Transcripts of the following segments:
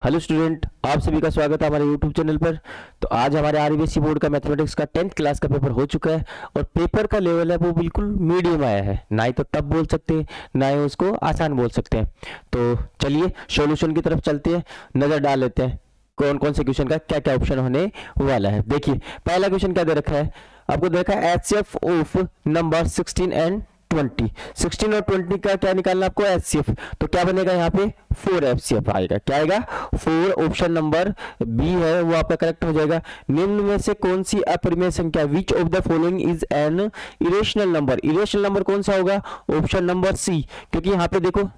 Hello student, आप सभी का स्वागत है हमारे यूट्यूब चैनल पर। तो आज हमारे आरबीएसई बोर्ड का मैथमेटिक्स का 10th क्लास का पेपर हो चुका है और पेपर का लेवल है वो बिल्कुल मीडियम आया है। ना ही तो टफ बोल सकते हैं, ना ही उसको आसान बोल सकते हैं। तो चलिए सॉल्यूशन की तरफ चलते हैं, नज़र डाल लेते हैं कौन कौन से क्वेश्चन का क्या क्या ऑप्शन होने वाला है। देखिए पहला क्वेश्चन क्या दे रखा है, आपको देखा है एचसीएफ ऑफ नंबर 16 एंड 20। 16 और 20 का क्या निकालना आपको, एचसीएफ। तो क्या बनेगा यहाँ पे 4 एफसीएफ आएगा। क्या आएगा 4। ऑप्शन नंबर बी है वो आपका करेक्ट हो जाएगा। निम्न में से कौन सी अपरिमेय संख्या, which of the following is an irrational number. Irrational number कौन सा होगा, ऑप्शन नंबर सी। क्योंकि यहाँ पे देखो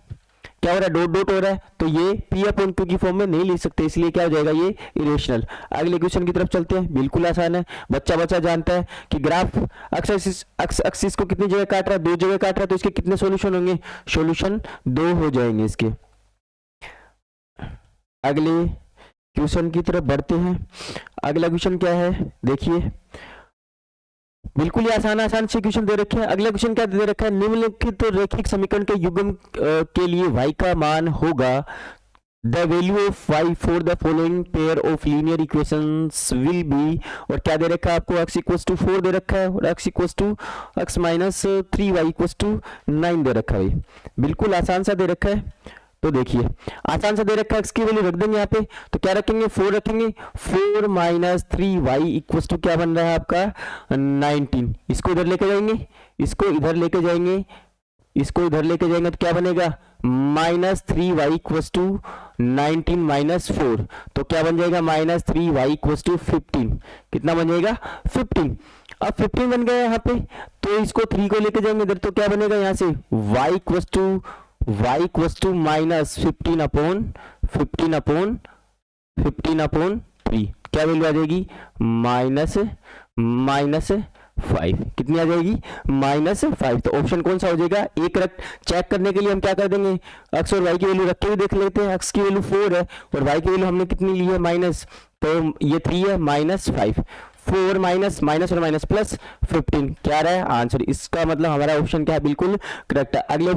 क्या हो रहा है, डॉट डॉट हो रहा है, तो ये पी अपॉन क्यू की फॉर्म में नहीं लिख सकते, इसलिए क्या हो जाएगा ये इरेशनल। अगले क्वेश्चन की तरफ चलते हैं, बिल्कुल आसान है, बच्चा बच्चा जानता है कि ग्राफ एक्सिस को कितनी जगह काट रहा है, 2 जगह काट रहा है, तो इसके कितने सॉल्यूशन होंगे, सॉल्यूशन 2 हो जाएंगे इसके। अगले क्वेश्चन की तरफ बढ़ते हैं। अगला क्वेश्चन क्या है, देखिए बिल्कुल ही आसान आसान से क्वेश्चन दे रखे हैं। अगला क्वेश्चन क्या दे रखा है, निम्नलिखित तो रेखिक समीकरण के युग्म के लिए y का मान होगा, the value of y for the following pair of linear equations will be. और क्या दे रखा है आपको, x इक्वल्स टू 4 दे रखा है और x equals to x minus 3y equals to 9 दे रखा है। बिल्कुल आसान सा दे रखा है। तो देखिए आसान सा दे रखा है, x की वैल्यू रख देंगे यहाँ पे, तो क्या रखेंगे 4 रखेंगे, 4 माइनस 3y इक्वल्स टू क्या बन रहा है आपका 19। इसको इधर लेके जाएंगे, इसको इधर लेके जाएंगे, इसको इधर लेके जाएंगे, तो क्या बनेगा minus 3y equals to 19 minus 4। तो क्या बन जाएगा माइनस 3y इक्वल्स टू 15। कितना बन जाएगा 15। अब 15 बन गया यहाँ पे, तो इसको 3 को लेके जाएंगे इधर, तो क्या बनेगा यहाँ से y equals to minus 15 upon 3। क्या वैल्यू आ जाएगी माइनस 5। कितनी आ जाएगी -5। तो ऑप्शन कौन सा हो जाएगा, एक करेक्ट। चेक करने के लिए हम क्या कर देंगे, x और y की वैल्यू रख के भी देख लेते हैं। x की वैल्यू 4 है और y की वैल्यू हमने कितनी ली है माइनस, तो ये 3 है -5। 4 माइनस माइनस और माइनस प्लस 15 क्या रहा है आंसर। इसका मतलब हमारा ऑप्शन क्या है, बिल्कुल करेक्ट है। अगले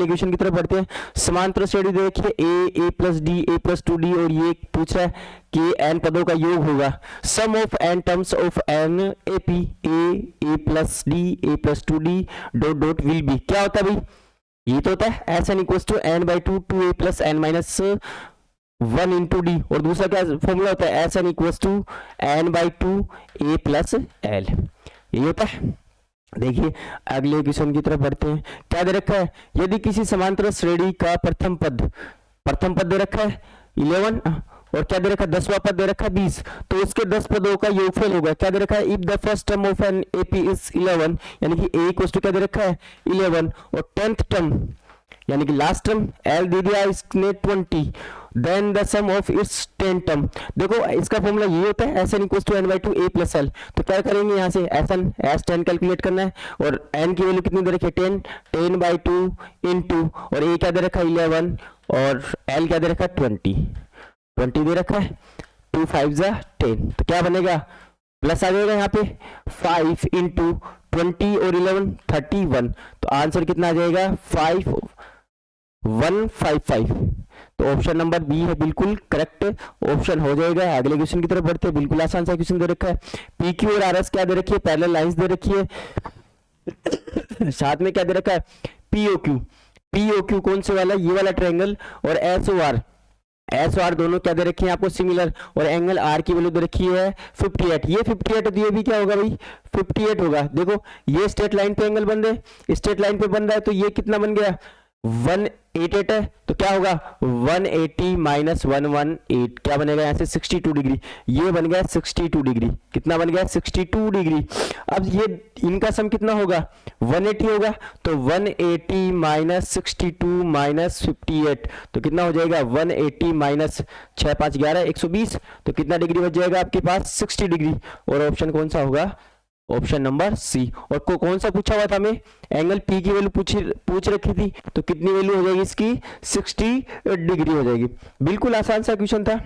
क्वेश्चन की तरफ बढ़ते हैं। समांतर श्रेणी देखिए ए plus D, A plus 2d, और ये पूछ रहा है कि n पदों का योग होगा। Sum of n terms of n A P A plus D A plus 2d dot dot will be. क्या होता है भाई, ये तो होता है S N equal to n/2 2a plus n minus 1 into डी, और दूसरा क्या फॉर्मूला होता है S N equals to n/2 a plus L, यही होता है। देखिए अगले क्वेश्चन की तरफ बढ़ते हैं। क्या दे रखा है, यदि किसी समांतर श्रेणी का प्रथम पद दे रखा है 11 और क्या दे रखा है 10वां पद दे रखा है 20, तो उसके 10 पदों का योगफल होगा। क्या दे रखा है, if the first term of an AP is 11, यानी कि a इक्वल्स टू क्या दे रखा है 11, और 10th टर्म यानी कि लास्ट टर्म एल दे दिया इसने 20, then the sum of its 10 term. देखो इसका फॉर्मूला ये होता है S N equals to n/2 a plus L. तो क्या करेंगे यहाँ से एस 10 कैलकुलेट करना है, और n की वैल्यू कितनी दे रखी है 10/2 इंटू, और a क्या दे रखा है 11, और l क्या दे रखा है 20 दे रखा है, 2 5 जा 10। तो क्या बनेगा प्लस आ जाएगा यहाँ पे 5 इंटू 20 और 11 31। तो आंसर कितना आ जाएगा 5155। तो ऑप्शन नंबर बी है बिल्कुल करेक्ट ऑप्शन हो जाएगा। अगले क्वेश्चन की तरफ बढ़ते हैं। बिल्कुल आसान सा क्वेश्चन दे रखा है, पी क्यू और आर एस क्या दे रखी है, पैरेलल लाइंस दे रखी है, साथ में क्या दे रखा है पीओक्यू कौन से वाला, ये वाला ट्रायंगल, और एस आर दोनों क्या दे रखे हैं आपको सिमिलर, और एंगल आर की वैल्यू दे रखी है 58। ये 58 तो ये भी क्या होगा भाई 58 होगा। देखो ये स्ट्रेट लाइन पे एंगल बन रहे, स्ट्रेट लाइन पे बन रहा है, तो ये कितना बन गया 188 है, तो क्या होगा 180 माइनस 118 क्या बनेगा यहाँ से 62 डिग्री। ये बन गया 62 डिग्री। कितना बन गया 62 डिग्री। अब ये इनका सम कितना होगा 180 होगा, तो 180 माइनस 62 माइनस 58, तो कितना हो जाएगा 180 माइनस 6 5 11 120, तो कितना डिग्री बच जाएगा आपके पास 60 डिग्री। और ऑप्शन कौन सा होगा, ऑप्शन नंबर सी। और कौन सा पूछा हुआ था हमें, एंगल पी की वैल्यू पूछ रखी थी, तो कितनी वैल्यू हो जाएगी इसकी 60 डिग्री हो जाएगी। बिल्कुल आसान सा क्वेश्चन था।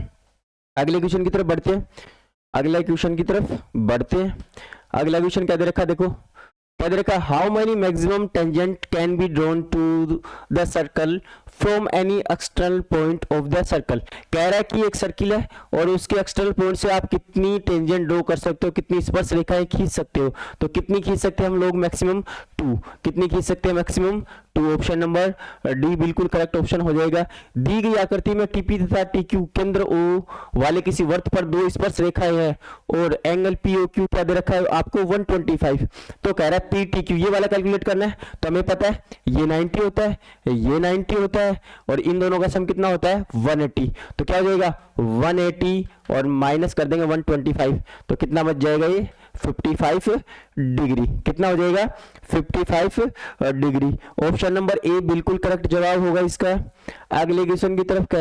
अगले क्वेश्चन की तरफ बढ़ते हैं। अगला क्वेश्चन क्या दे रखा, देखो क्या दे रखा, how many maximum tangent can be drawn to the circle from any external point of the circle. कह रहा है कि एक सर्किल है और उसके एक्सटर्नल पॉइंट से आप कितनी टेंजेंट ड्रॉ कर सकते हो, कितनी स्पर्श रेखाएं खींच सकते हो। तो कितनी खींच सकते हैं हम लोग, मैक्सिमम 2। कितनी खींच सकते हैं, मैक्सिमम 2। ऑप्शन नंबर डी बिल्कुल करेक्ट ऑप्शन हो जाएगा। दी गई आकृति में टीपी तथा टीक्यू केंद्र ओ वाले किसी वर्त पर 2 स्पर्श रेखाएं हैं और एंगल पीओक्यू क्या दे रखा है आपको 125। तो कह रहा है पी टी क्यू ये वाला कैलकुलेट करना है। तो हमें पता है ये 90 होता है, ये 90 होता है और इन दोनों का सम कितना होता है 180। तो क्या हो जाएगा 180 और माइनस कर देंगे 125 तो कितना बच जाएगा ये 55 डिग्री। कितना हो जाएगा 55 डिग्री। ऑप्शन नंबर ए बिल्कुल करेक्ट जवाब होगा इसका। अगले क्वेश्चन की तरफ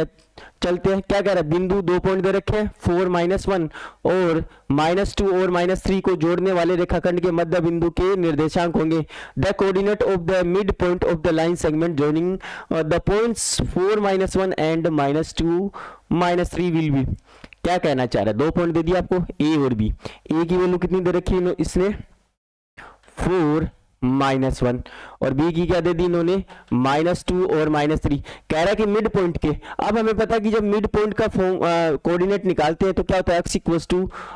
चलते हैं। क्या कह रहा है, बिंदु 2 पॉइंट दे रखे हैं 4 -1 और -2 और -3 को जोड़ने वाले रेखाखंड के मध्य बिंदु के निर्देशांक होंगे। The coordinate of the mid point of the line segment joining the points 4 -1 and -2 -3 will be. क्या कहना चाह रहा है, 2 पॉइंट दे दिया आपको ए और बी। ए की वैल्यू कितनी दे रखी है इसने 4 -1 और बी की क्या दे दी इन्होंने -2 और -3। कह रहा है कि मिड पॉइंट के। अब हमें पता है कि जब मिड पॉइंट का कोऑर्डिनेट निकालते हैं तो क्या होता है x =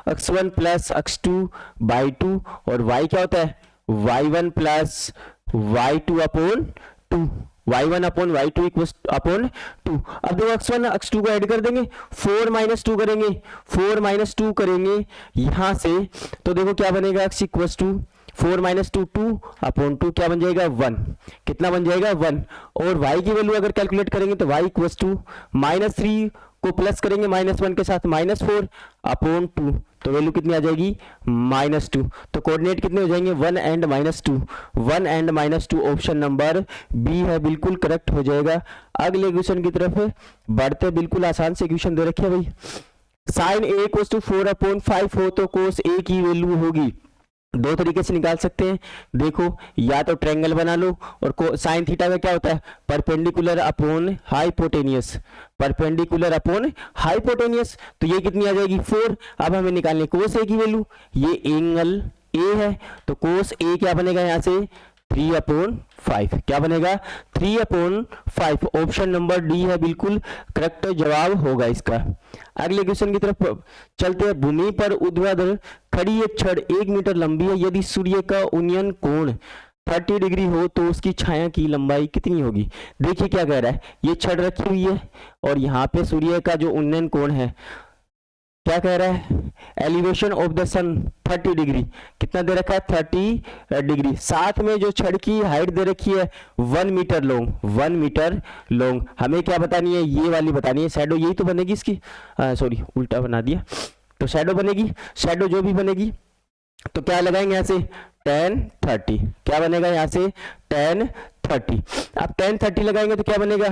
x1 + x2 by 2 और y क्या होता है y1 + y2/2 y1 upon y2 = 2। अब देखो x1 x2 को ऐड कर देंगे 4 -2 करेंगे 4 -2 करेंगे यहां से तो देखो क्या बनेगा x = 4 -2 2/2 क्या बन जाएगा 1। कितना बन जाएगा 1। और y की वैल्यू अगर कैलकुलेट करेंगे तो y = -3 को प्लस करेंगे -1 के साथ -4/2 तो वैल्यू कितनी आ जाएगी -2। तो कोऑर्डिनेट कितने हो जाएंगे 1 and -2 1 and -2। Option number B है बिल्कुल करेक्ट हो जाएगा। अगले क्वेश्चन की तरफ बढ़ते, बिल्कुल आसान से क्वेश्चन दे रखे भाई। sin a = 4/5 हो तो cos a की वैल्यू होगी। 2 तरीके से निकाल सकते हैं। देखो या तो ट्रायंगल बना लो और साइन थीटा का क्या होता है perpendicular upon hypotenuse. Perpendicular upon hypotenuse तो ये कितनी आ जाएगी 4। अब हमें निकालनी कोस ए की वैल्यू। ये एंगल ए है तो कोस ए क्या बनेगा यहाँ से 3/5। क्या बनेगा 3/5। ऑप्शन नंबर डी है बिल्कुल करेक्ट जवाब होगा इसका। अगले क्वेश्चन की तरफ चलते हैं। भूमि पर ऊर्ध्वाधर खड़ी एक छड़ 1 मीटर लंबी है। यदि सूर्य का उन्नयन कोण 30 डिग्री हो तो उसकी छाया की लंबाई कितनी होगी। देखिए क्या कह रहा है, ये छड़ रखी हुई है और यहाँ पे सूर्य का जो उन्नयन कोण है क्या कह रहा है elevation of the sun 30 degree. कितना दे रखा है 30 डिग्री। साथ में जो छड़ की हाइट दे रखी है 1 मीटर लॉन्ग 1 मीटर लॉन्ग। हमें क्या बतानी है ये वाली बतानी है। शैडो यही तो बनेगी इसकी, सॉरी उल्टा बना दिया। तो शैडो बनेगी, शैडो जो भी बनेगी तो क्या लगाएंगे यहाँ से tan 30। क्या बनेगा यहाँ से tan 30। अब tan 30 लगाएंगे तो क्या बनेगा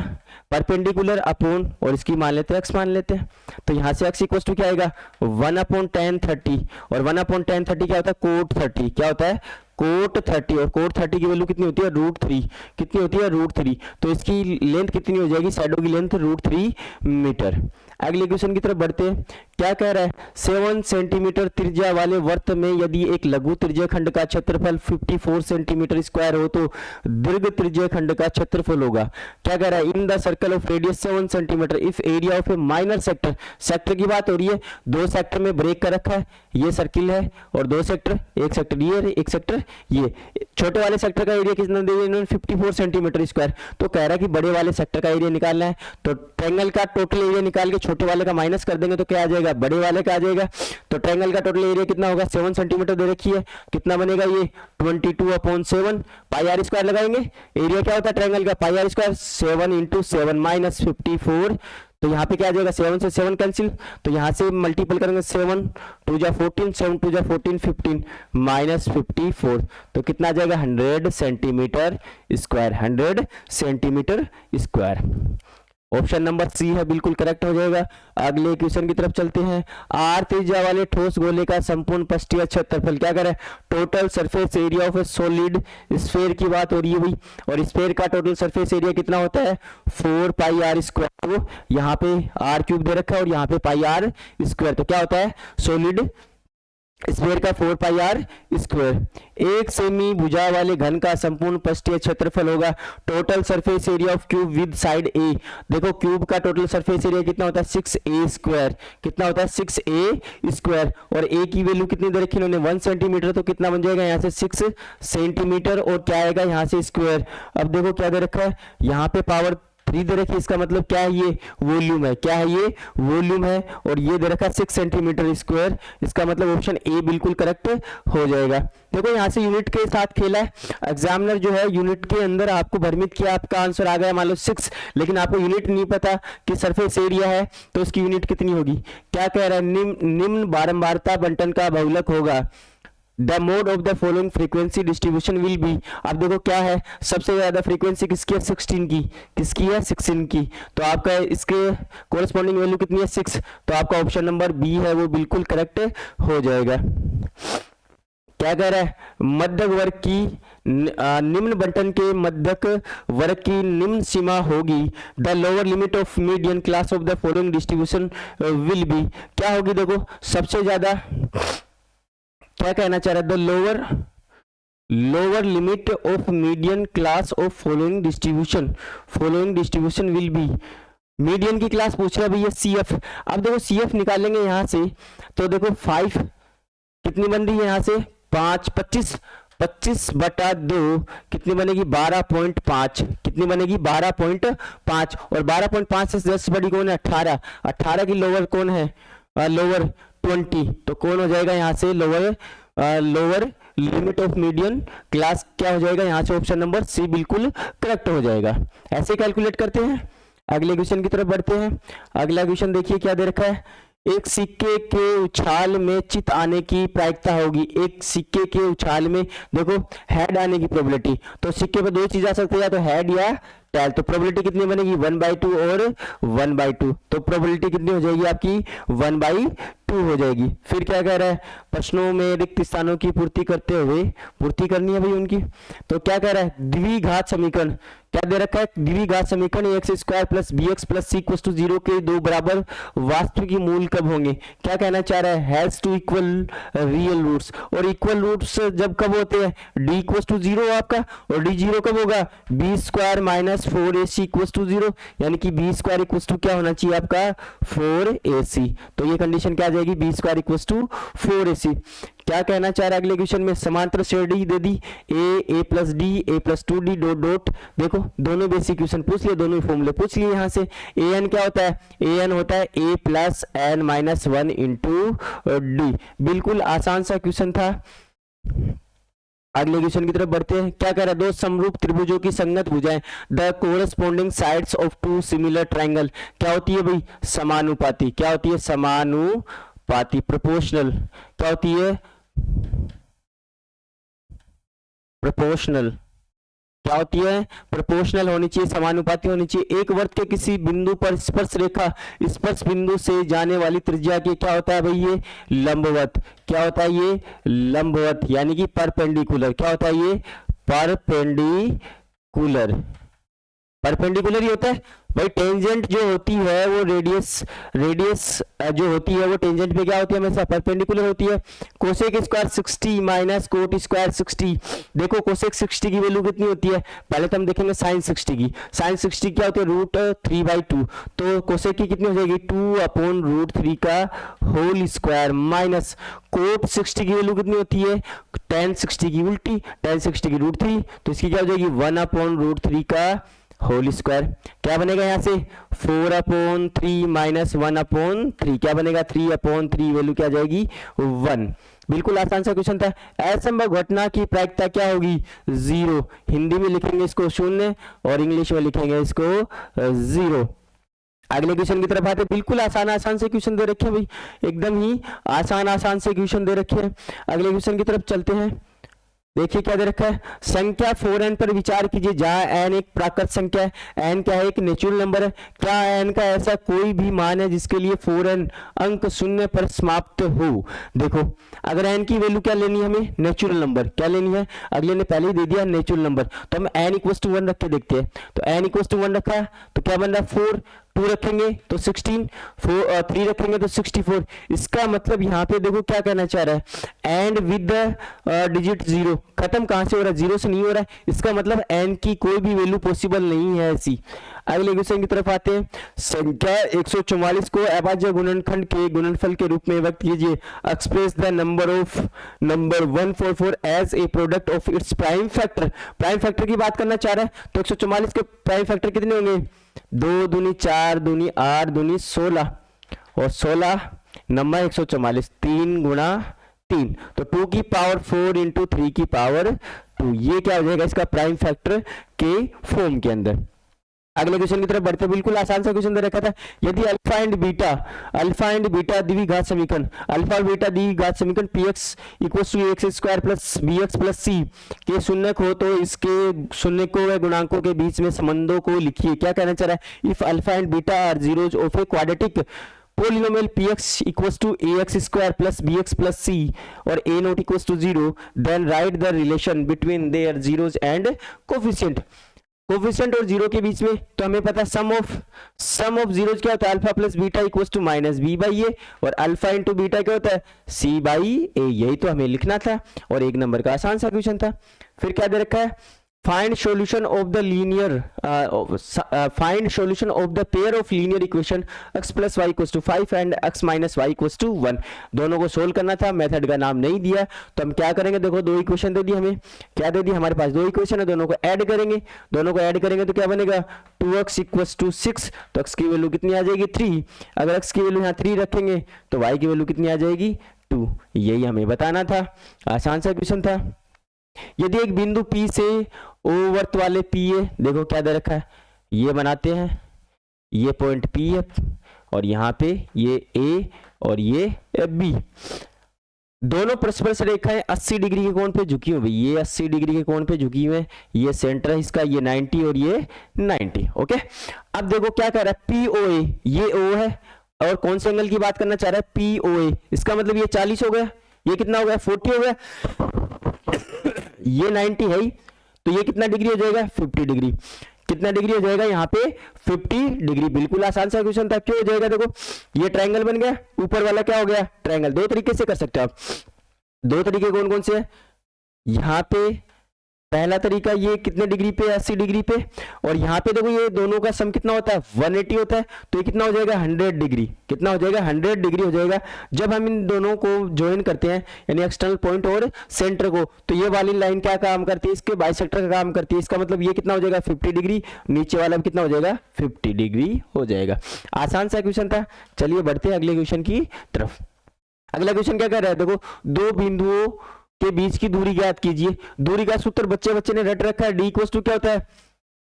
परपेंडिकुलर अपॉन और इसकी मान लेते हैं x मान लेते हैं। तो यहाँ से x = क्या आएगा 1/tan 30 और 1/tan 30 क्या होता है cot 30। क्या होता है cot 30 और cot 30 की वैल्यू कितनी होती है √3। कितनी होती है √3। तो इसकी लेंथ कितनी हो जाएगी शैडो की लेंथ √3 मीटर। अगले क्वेश्चन की तरफ बढ़ते हैं। क्या कह रहा है 7 सेंटीमीटर त्रिज्या वाले वर्त में यदि एक लघु त्रिज्या खंड का क्षेत्रफल 54 सेंटीमीटर स्क्वायर हो तो दीर्घ त्रिज्या खंड का क्षेत्रफल होगा। क्या कह रहा है in the circle of radius 7 centimetre if area of A minor sector. Sector की बात हो रही है, 2 सेक्टर में ब्रेक कर रखा है, ये सर्किल है और 2 सेक्टर, एक सेक्टर ये एक सेक्टर ये। छोटे वाले सेक्टर का एरिया कितना दे दिया इन्होंने 54 सेंटीमीटर स्क्वायर। तो कह रहा है कि बड़े वाले सेक्टर का एरिया निकालना है तो ट्रायंगल का टोटल एरिया निकाल के छोटे वाले का माइनस कर देंगे तो क्या आ जाएगा बड़े वाले का आ जाएगा। तो ट्रायंगल का टोटल एरिया कितना होगा 7 सेंटीमीटर दे रखी है। कितना बनेगा ये 22/7 πr² लगाएंगे। एरिया क्या होता है ट्रायंगल का πr²। 7 × 7 - 54 तो यहाँ पे क्या आ जाएगा 7 से 7 कैंसिल तो यहाँ से मल्टीपल करेंगे 7 2 जा 14 7 2 जा 14 15 -54 तो कितना आ जाएगा 100 centimetre square 100 centimetre square. Option number C है बिल्कुल करेक्ट हो जाएगा। अगले क्वेश्चन की तरफ चलते हैं। आर त्रिज्या वाले ठोस गोले का संपूर्ण पृष्ठीय क्षेत्रफल क्या करें total surface area of A solid sphere की बात हो रही है भाई और स्फीयर का टोटल सरफेस एरिया कितना होता है 4 πr²। तो यहाँ पे r³ दे रखा है और यहाँ पे πr²। तो क्या होता है सॉलिड स्क्वायर का 4 पाई आर स्क्वायर। एक सेमी भुजा वाले घन का संपूर्ण पृष्ठीय क्षेत्रफल होगा total surface area of cube with side A. देखो क्यूब का टोटल सरफेस एरिया कितना होता है 6a स्क्वायर, कितना होता है 6a स्क्वायर, और a की वैल्यू कितनी दे रखी इन्होंने 1 सेंटीमीटर, तो कितना बन जाएगा यहाँ से 6 सेंटीमीटर, और क्या आएगा यहाँ से स्क्वायर। अब देखो क्या दे रखा है यहाँ पे पावर 3 दे रखी है, इसका मतलब क्या है ये वॉल्यूम है, क्या है ये वॉल्यूम है, और ये दे रखा है 6 सेंटीमीटर स्क्वायर, इसका मतलब ऑप्शन ए बिल्कुल करेक्ट हो जाएगा। देखो यहाँ से यूनिट के साथ खेला है एग्जामिनर जो है, यूनिट के अंदर आपको भ्रमित किया, आपका आंसर आ गया मान लो 6, लेकिन आपको यूनिट नहीं पता कि सरफेस एरिया है तो उसकी यूनिट कितनी होगी। क्या कह रहा है निम्न बारंबारता बंटन का बहुलक होगा the mode of the following frequency distribution will be. अब देखो क्या है सबसे ज्यादा फ्रीक्वेंसी किसकी है 16 की, किसकी है 16 की, तो आपका इसके कोरस्पॉन्डिंग वैल्यू कितनी है 6, तो आपका ऑप्शन नंबर बी है वो बिल्कुल करेक्ट हो जाएगा। क्या कह रहा है मध्यक वर्ग की निम्न बंटन के मध्यक वर्ग की निम्न सीमा होगी the lower limit of median class of the following distribution will be. क्या होगी देखो सबसे ज्यादा क्या कहना चाह रहा है the lower limit of median class of following distribution will be. Median की क्लास पूछ रहा है भैया CF। अब देखो CF निकालेंगे यहां से तो देखो 5 कितनी बन रही है यहां से 5 25 बटा 2 कितनी बनेगी 12.5, कितनी बनेगी 12.5, और 12.5 से 10 बड़ी कौन है 18 की लोअर कौन है लोअर 20, तो कौन हो जाएगा यहाँ से lower limit of median class क्या हो जाएगा यहाँ से ऑप्शन नंबर सी बिल्कुल करेक्ट हो जाएगा। ऐसे कैलकुलेट करते हैं, अगले क्वेश्चन की तरफ बढ़ते हैं। अगला क्वेश्चन देखिए क्या दे रखा है एक सिक्के के उछाल में चित आने की प्रायिकता होगी। एक सिक्के के उछाल में देखो हेड आने की प्रोबेबिलिटी, तो सिक्के पे दो चीज आ सकती है या तो हेड या टेल, तो प्रोबेबिलिटी कितनी बनेगी 1/2 और 1/2, तो प्रोबेबिलिटी कितनी हो जाएगी आपकी 1/2 हो जाएगी। फिर क्या कह रहा है प्रश्नों में रिक्त स्थानों की पूर्ति करते हुए पूर्ति करनी है भाई उनकी, तो क्या कह रहा है द्विघात समीकरण क्या दे रखा है द्विघात समीकरण x² + bx + c = 0 के दो बराबर वास्तविक मूल कब होंगे। क्या कहना चाह रहा है has two equal real roots, और इक्वल रूट्स जब कब होते हैं d = 0 आपका, और d 0 कब होगा b² - 4ac = 0, यानी कि b² = क्या होना चाहिए आपका 4ac, तो ये कंडीशन क्या आ जाएगी b² = 4ac। क्या कहना चाह रहा है अगले क्वेश्चन में समांतर श्रेणी दे दी a + d a + 2d dot, देखो दोनों बेसिक क्वेश्चन पूछ लिए, दोनों फॉर्मूले पूछ लिए। यहाँ से an क्या होता है an होता है a + n - 1 * d, बिल्कुल आसान सा क्वेश्चन था। अगले क्वेश्चन की तरफ बढ़ते हैं। क्या कह रहा है दो समरूप त्रिभुजों की संगत भुजाएं the corresponding sides of two similar triangle क्या होती है भाई समानुपाती, क्या होती है समानुपाती प्रोपोर्शनल, क्या होती है प्रोपोर्शनल, क्या होती है प्रोपोर्शनल होनी चाहिए, समानुपाती होनी चाहिए। एक वृत्त के किसी बिंदु पर स्पर्श रेखा स्पर्श बिंदु से जाने वाली त्रिज्या के क्या होता है भाई ये लंबवत, क्या होता है ये लंबवत, यानी कि परपेंडिकुलर, क्या होता है ये परपेंडिकुलर, परपेंडिकुलर ही होता है भाई। टेंजेंट जो होती है वो रेडियस जो होती है वो टेंजेंट पे क्या होती है हमेशा परपेंडिकुलर होती है। Cosec square 60 minus cot square 60, देखो कोसेक 60 की वैल्यू कितनी होती है पहले तो हम देखेंगे साइन 60 की, साइन 60 क्या होती है √3/2, तो कोसेक की कितनी हो जाएगी 2/√3 का होल स्क्वायर माइनस कोट 60 की वैल्यू कितनी होती है tan 60 की उल्टी, tan 60 की √3, तो इसकी क्या हो जाएगी 1/√3 का होल स्क्वायर। क्या बनेगा यहाँ से 4/3 माइनस 1/3 क्या बनेगा 3/3, वैल्यू क्या आ जाएगी 1। बिल्कुल आसान सा क्वेश्चन था। असंभव घटना की प्रायिकता क्या होगी 0, हिंदी में लिखेंगे इसको 0 और इंग्लिश में लिखेंगे इसको 0। अगले क्वेश्चन की तरफ आते, बिल्कुल आसान से क्वेश्चन दे रखे हैं भाई, एकदम ही आसान से क्वेश्चन दे रखे हैं। अगले क्वेश्चन की तरफ चलते हैं। देखिए क्या दे रखा है संख्या 4n पर विचार कीजिए जहां n एक प्राकृत संख्या है, n क्या है एक नेचुरल नंबर है। क्या n का ऐसा कोई भी मान है जिसके लिए 4n अंक 0 पर समाप्त हो। देखो अगर n की वैल्यू क्या लेनी है हमें नेचुरल नंबर, क्या लेनी है अगले ने पहले ही दे दिया नेचुरल नंबर, तो हम n = 1 रख के देखते हैं। तो n = 1 रखा है तो क्या बन रहा है 4, 2 रखेंगे तो 16, 3 रखेंगे तो 64। इसका मतलब यहाँ पे देखो क्या कहना चाह रहा है, एंड विद द डिजिट 0। खत्म कहाँ से हो रहा है, 0 से नहीं हो रहा है, इसका मतलब एन की कोई भी वैल्यू पॉसिबल नहीं है ऐसी। अगले क्वेश्चन की तरफ आते हैं। संख्या 144 को अभाज्य गुणनखंड के गुणनफल के रूप में व्यक्त कीजिए। Express the number 144 as a product of its prime factor. Prime factor की बात करना चाह रहा है, तो 144 के प्राइम फैक्टर कितने होंगे, 2 दूनी 4 दूनी 8 दूनी 16 और 16 नंबर 144, 3 गुणा 3, तो 2 की पावर 4 इंटू 3 की पावर 2। ये क्या हो जाएगा इसका प्राइम फैक्टर के फॉर्म के अंदर। अगले क्वेश्चन की तरफ बढ़ते, बिल्कुल आसान सा क्वेश्चन दे रखा था। यदि अल्फा एंड बीटा द्विघात समीकरण, अल्फा और बीटा द्विघात समीकरण px equals to X square plus bx plus c के शून्यक हो तो इसके शून्यकों व गुणांकों के बीच में संबंधों को लिखिए। क्या कहना चाह रहा है, if alpha and beta are zeros of a quadratic polynomial px equals to ax square plus bx plus c or a not equals to 0, then write the relation between their zeros and coefficient। Coefficient और zero के बीच में तो हमें पता सम of zeros क्या होता है, alpha plus beta equals to minus B by A, और अल्फा इंटू बीटा क्या होता है, सी बाई ए। यही तो हमें लिखना था और 1 नंबर का आसान सा क्वेश्चन था। फिर क्या दे रखा है, find solution of the pair of linear equation x plus Y equals to 5 and x minus Y equals to 1। दोनों को सोल्व करना था, मेथड का नाम नहीं दिया, तो हम क्या करेंगे, देखो 2 इक्वेशन दे दी हमें, क्या दे दी हमारे पास 2 इक्वेशन है, दोनों को ऐड करेंगे, तो क्या बनेगा 2x इक्वल्स टू 6, तो x की वैल्यू कितनी आ जाएगी 3। अगर x की वैल्यू यहाँ 3 रखेंगे तो y की वैल्यू कितनी आ जाएगी 2। यही हमें बताना था, आसान सा क्वेश्चन था। यदि एक बिंदु P से O वर्त वाले PA, देखो क्या दे रखा है, ये बनाते हैं, ये पॉइंट P है और यहाँ पे ये A और ये B, दोनों परस्पर रेखाएं 80 डिग्री के कोण पे झुकी हुई, ये 80 डिग्री के कोण पे झुकी हुई है, ये सेंटर है इसका, ये 90 और ये 90। ओके, अब देखो क्या कर रहा है, POA, ये O है और कौन से एंगल की बात करना चाह रहा है, POA, इसका मतलब ये 40 हो गया, ये कितना हो गया 40 हो गया, ये 90 है ही, तो ये कितना डिग्री हो जाएगा 50 डिग्री। कितना डिग्री हो जाएगा यहाँ पे 50 डिग्री। बिल्कुल आसान सा क्वेश्चन था, क्यों हो जाएगा, देखो ये ट्रायंगल बन गया, ऊपर वाला क्या हो गया ट्रायंगल। 2 तरीके से कर सकते हो आप, 2 तरीके कौन कौन से है, यहाँ पे पहला तरीका ये कितने डिग्री पे 80 डिग्री पे, और यहाँ पे देखो ये दोनों का सम कितना होता है 180 होता है, तो ये कितना हो जाएगा 100 डिग्री। कितना हो जाएगा 100 डिग्री हो जाएगा। जब हम इन दोनों को ज्वाइन करते हैं यानी एक्सटर्नल पॉइंट और सेंटर को, तो ये वाली लाइन क्या काम करती है, इसके बाइसेक्टर का काम करती है। इसका मतलब ये कितना हो जाएगा 50 डिग्री, नीचे वाला भी कितना हो जाएगा 50 डिग्री हो जाएगा। आसान सा क्वेश्चन था। चलिए बढ़ते हैं अगले क्वेश्चन की तरफ। अगला क्वेश्चन क्या कर रहा है, देखो 2 बिंदुओं के बीच की दूरी ज्ञात कीजिए। दूरी का सूत्र बच्चे ने रट रखा है, d इक्वल्स टू क्या होता है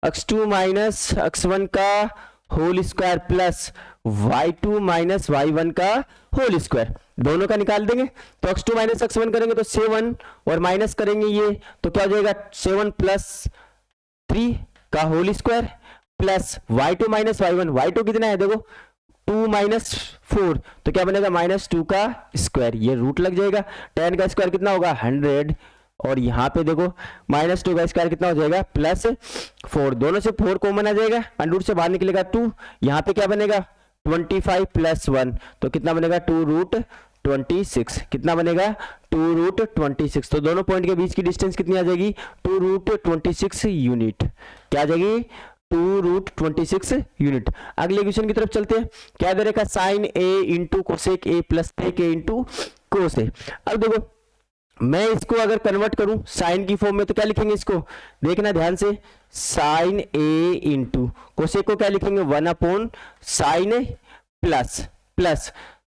x2 माइनस x1 का whole square plus y2 minus y1 का होल स्क्वायर। दोनों का निकाल देंगे, तो x2 माइनस x1 करेंगे तो 7 और माइनस करेंगे ये तो क्या हो जाएगा 7 प्लस 3 का whole square plus y2 minus y1, y2 कितना है देखो 2 माइनस 4, तो क्या बनेगा -2 का स्क्वायर, ये रूट लग जाएगा। 10 का स्क्वायर कितना होगा 100, और यहाँ पे देखो -2 का स्क्वायर कितना हो जाएगा +4, दोनों से 4 कॉमन आ जाएगा, अंडर से बाहर निकलेगा 2, यहाँ पे क्या बनेगा 25 + 1, तो कितना बनेगा 2√26। कितना बनेगा 2√26। तो दोनों पॉइंट के बीच की डिस्टेंस कितनी आ जाएगी 2√26 यूनिट। क्या आ जाएगी 2√26 यूनिट। अगले क्वेश्चन की तरफ चलते हैं। क्या दे रखा sin a into cosec a plus sec a into cos a। अब देखो मैं इसको अगर कन्वर्ट करूं साइन की फॉर्म में तो क्या लिखेंगे, इसको देखना ध्यान से, sin a इंटू कोसेक को क्या लिखेंगे 1/sin a plus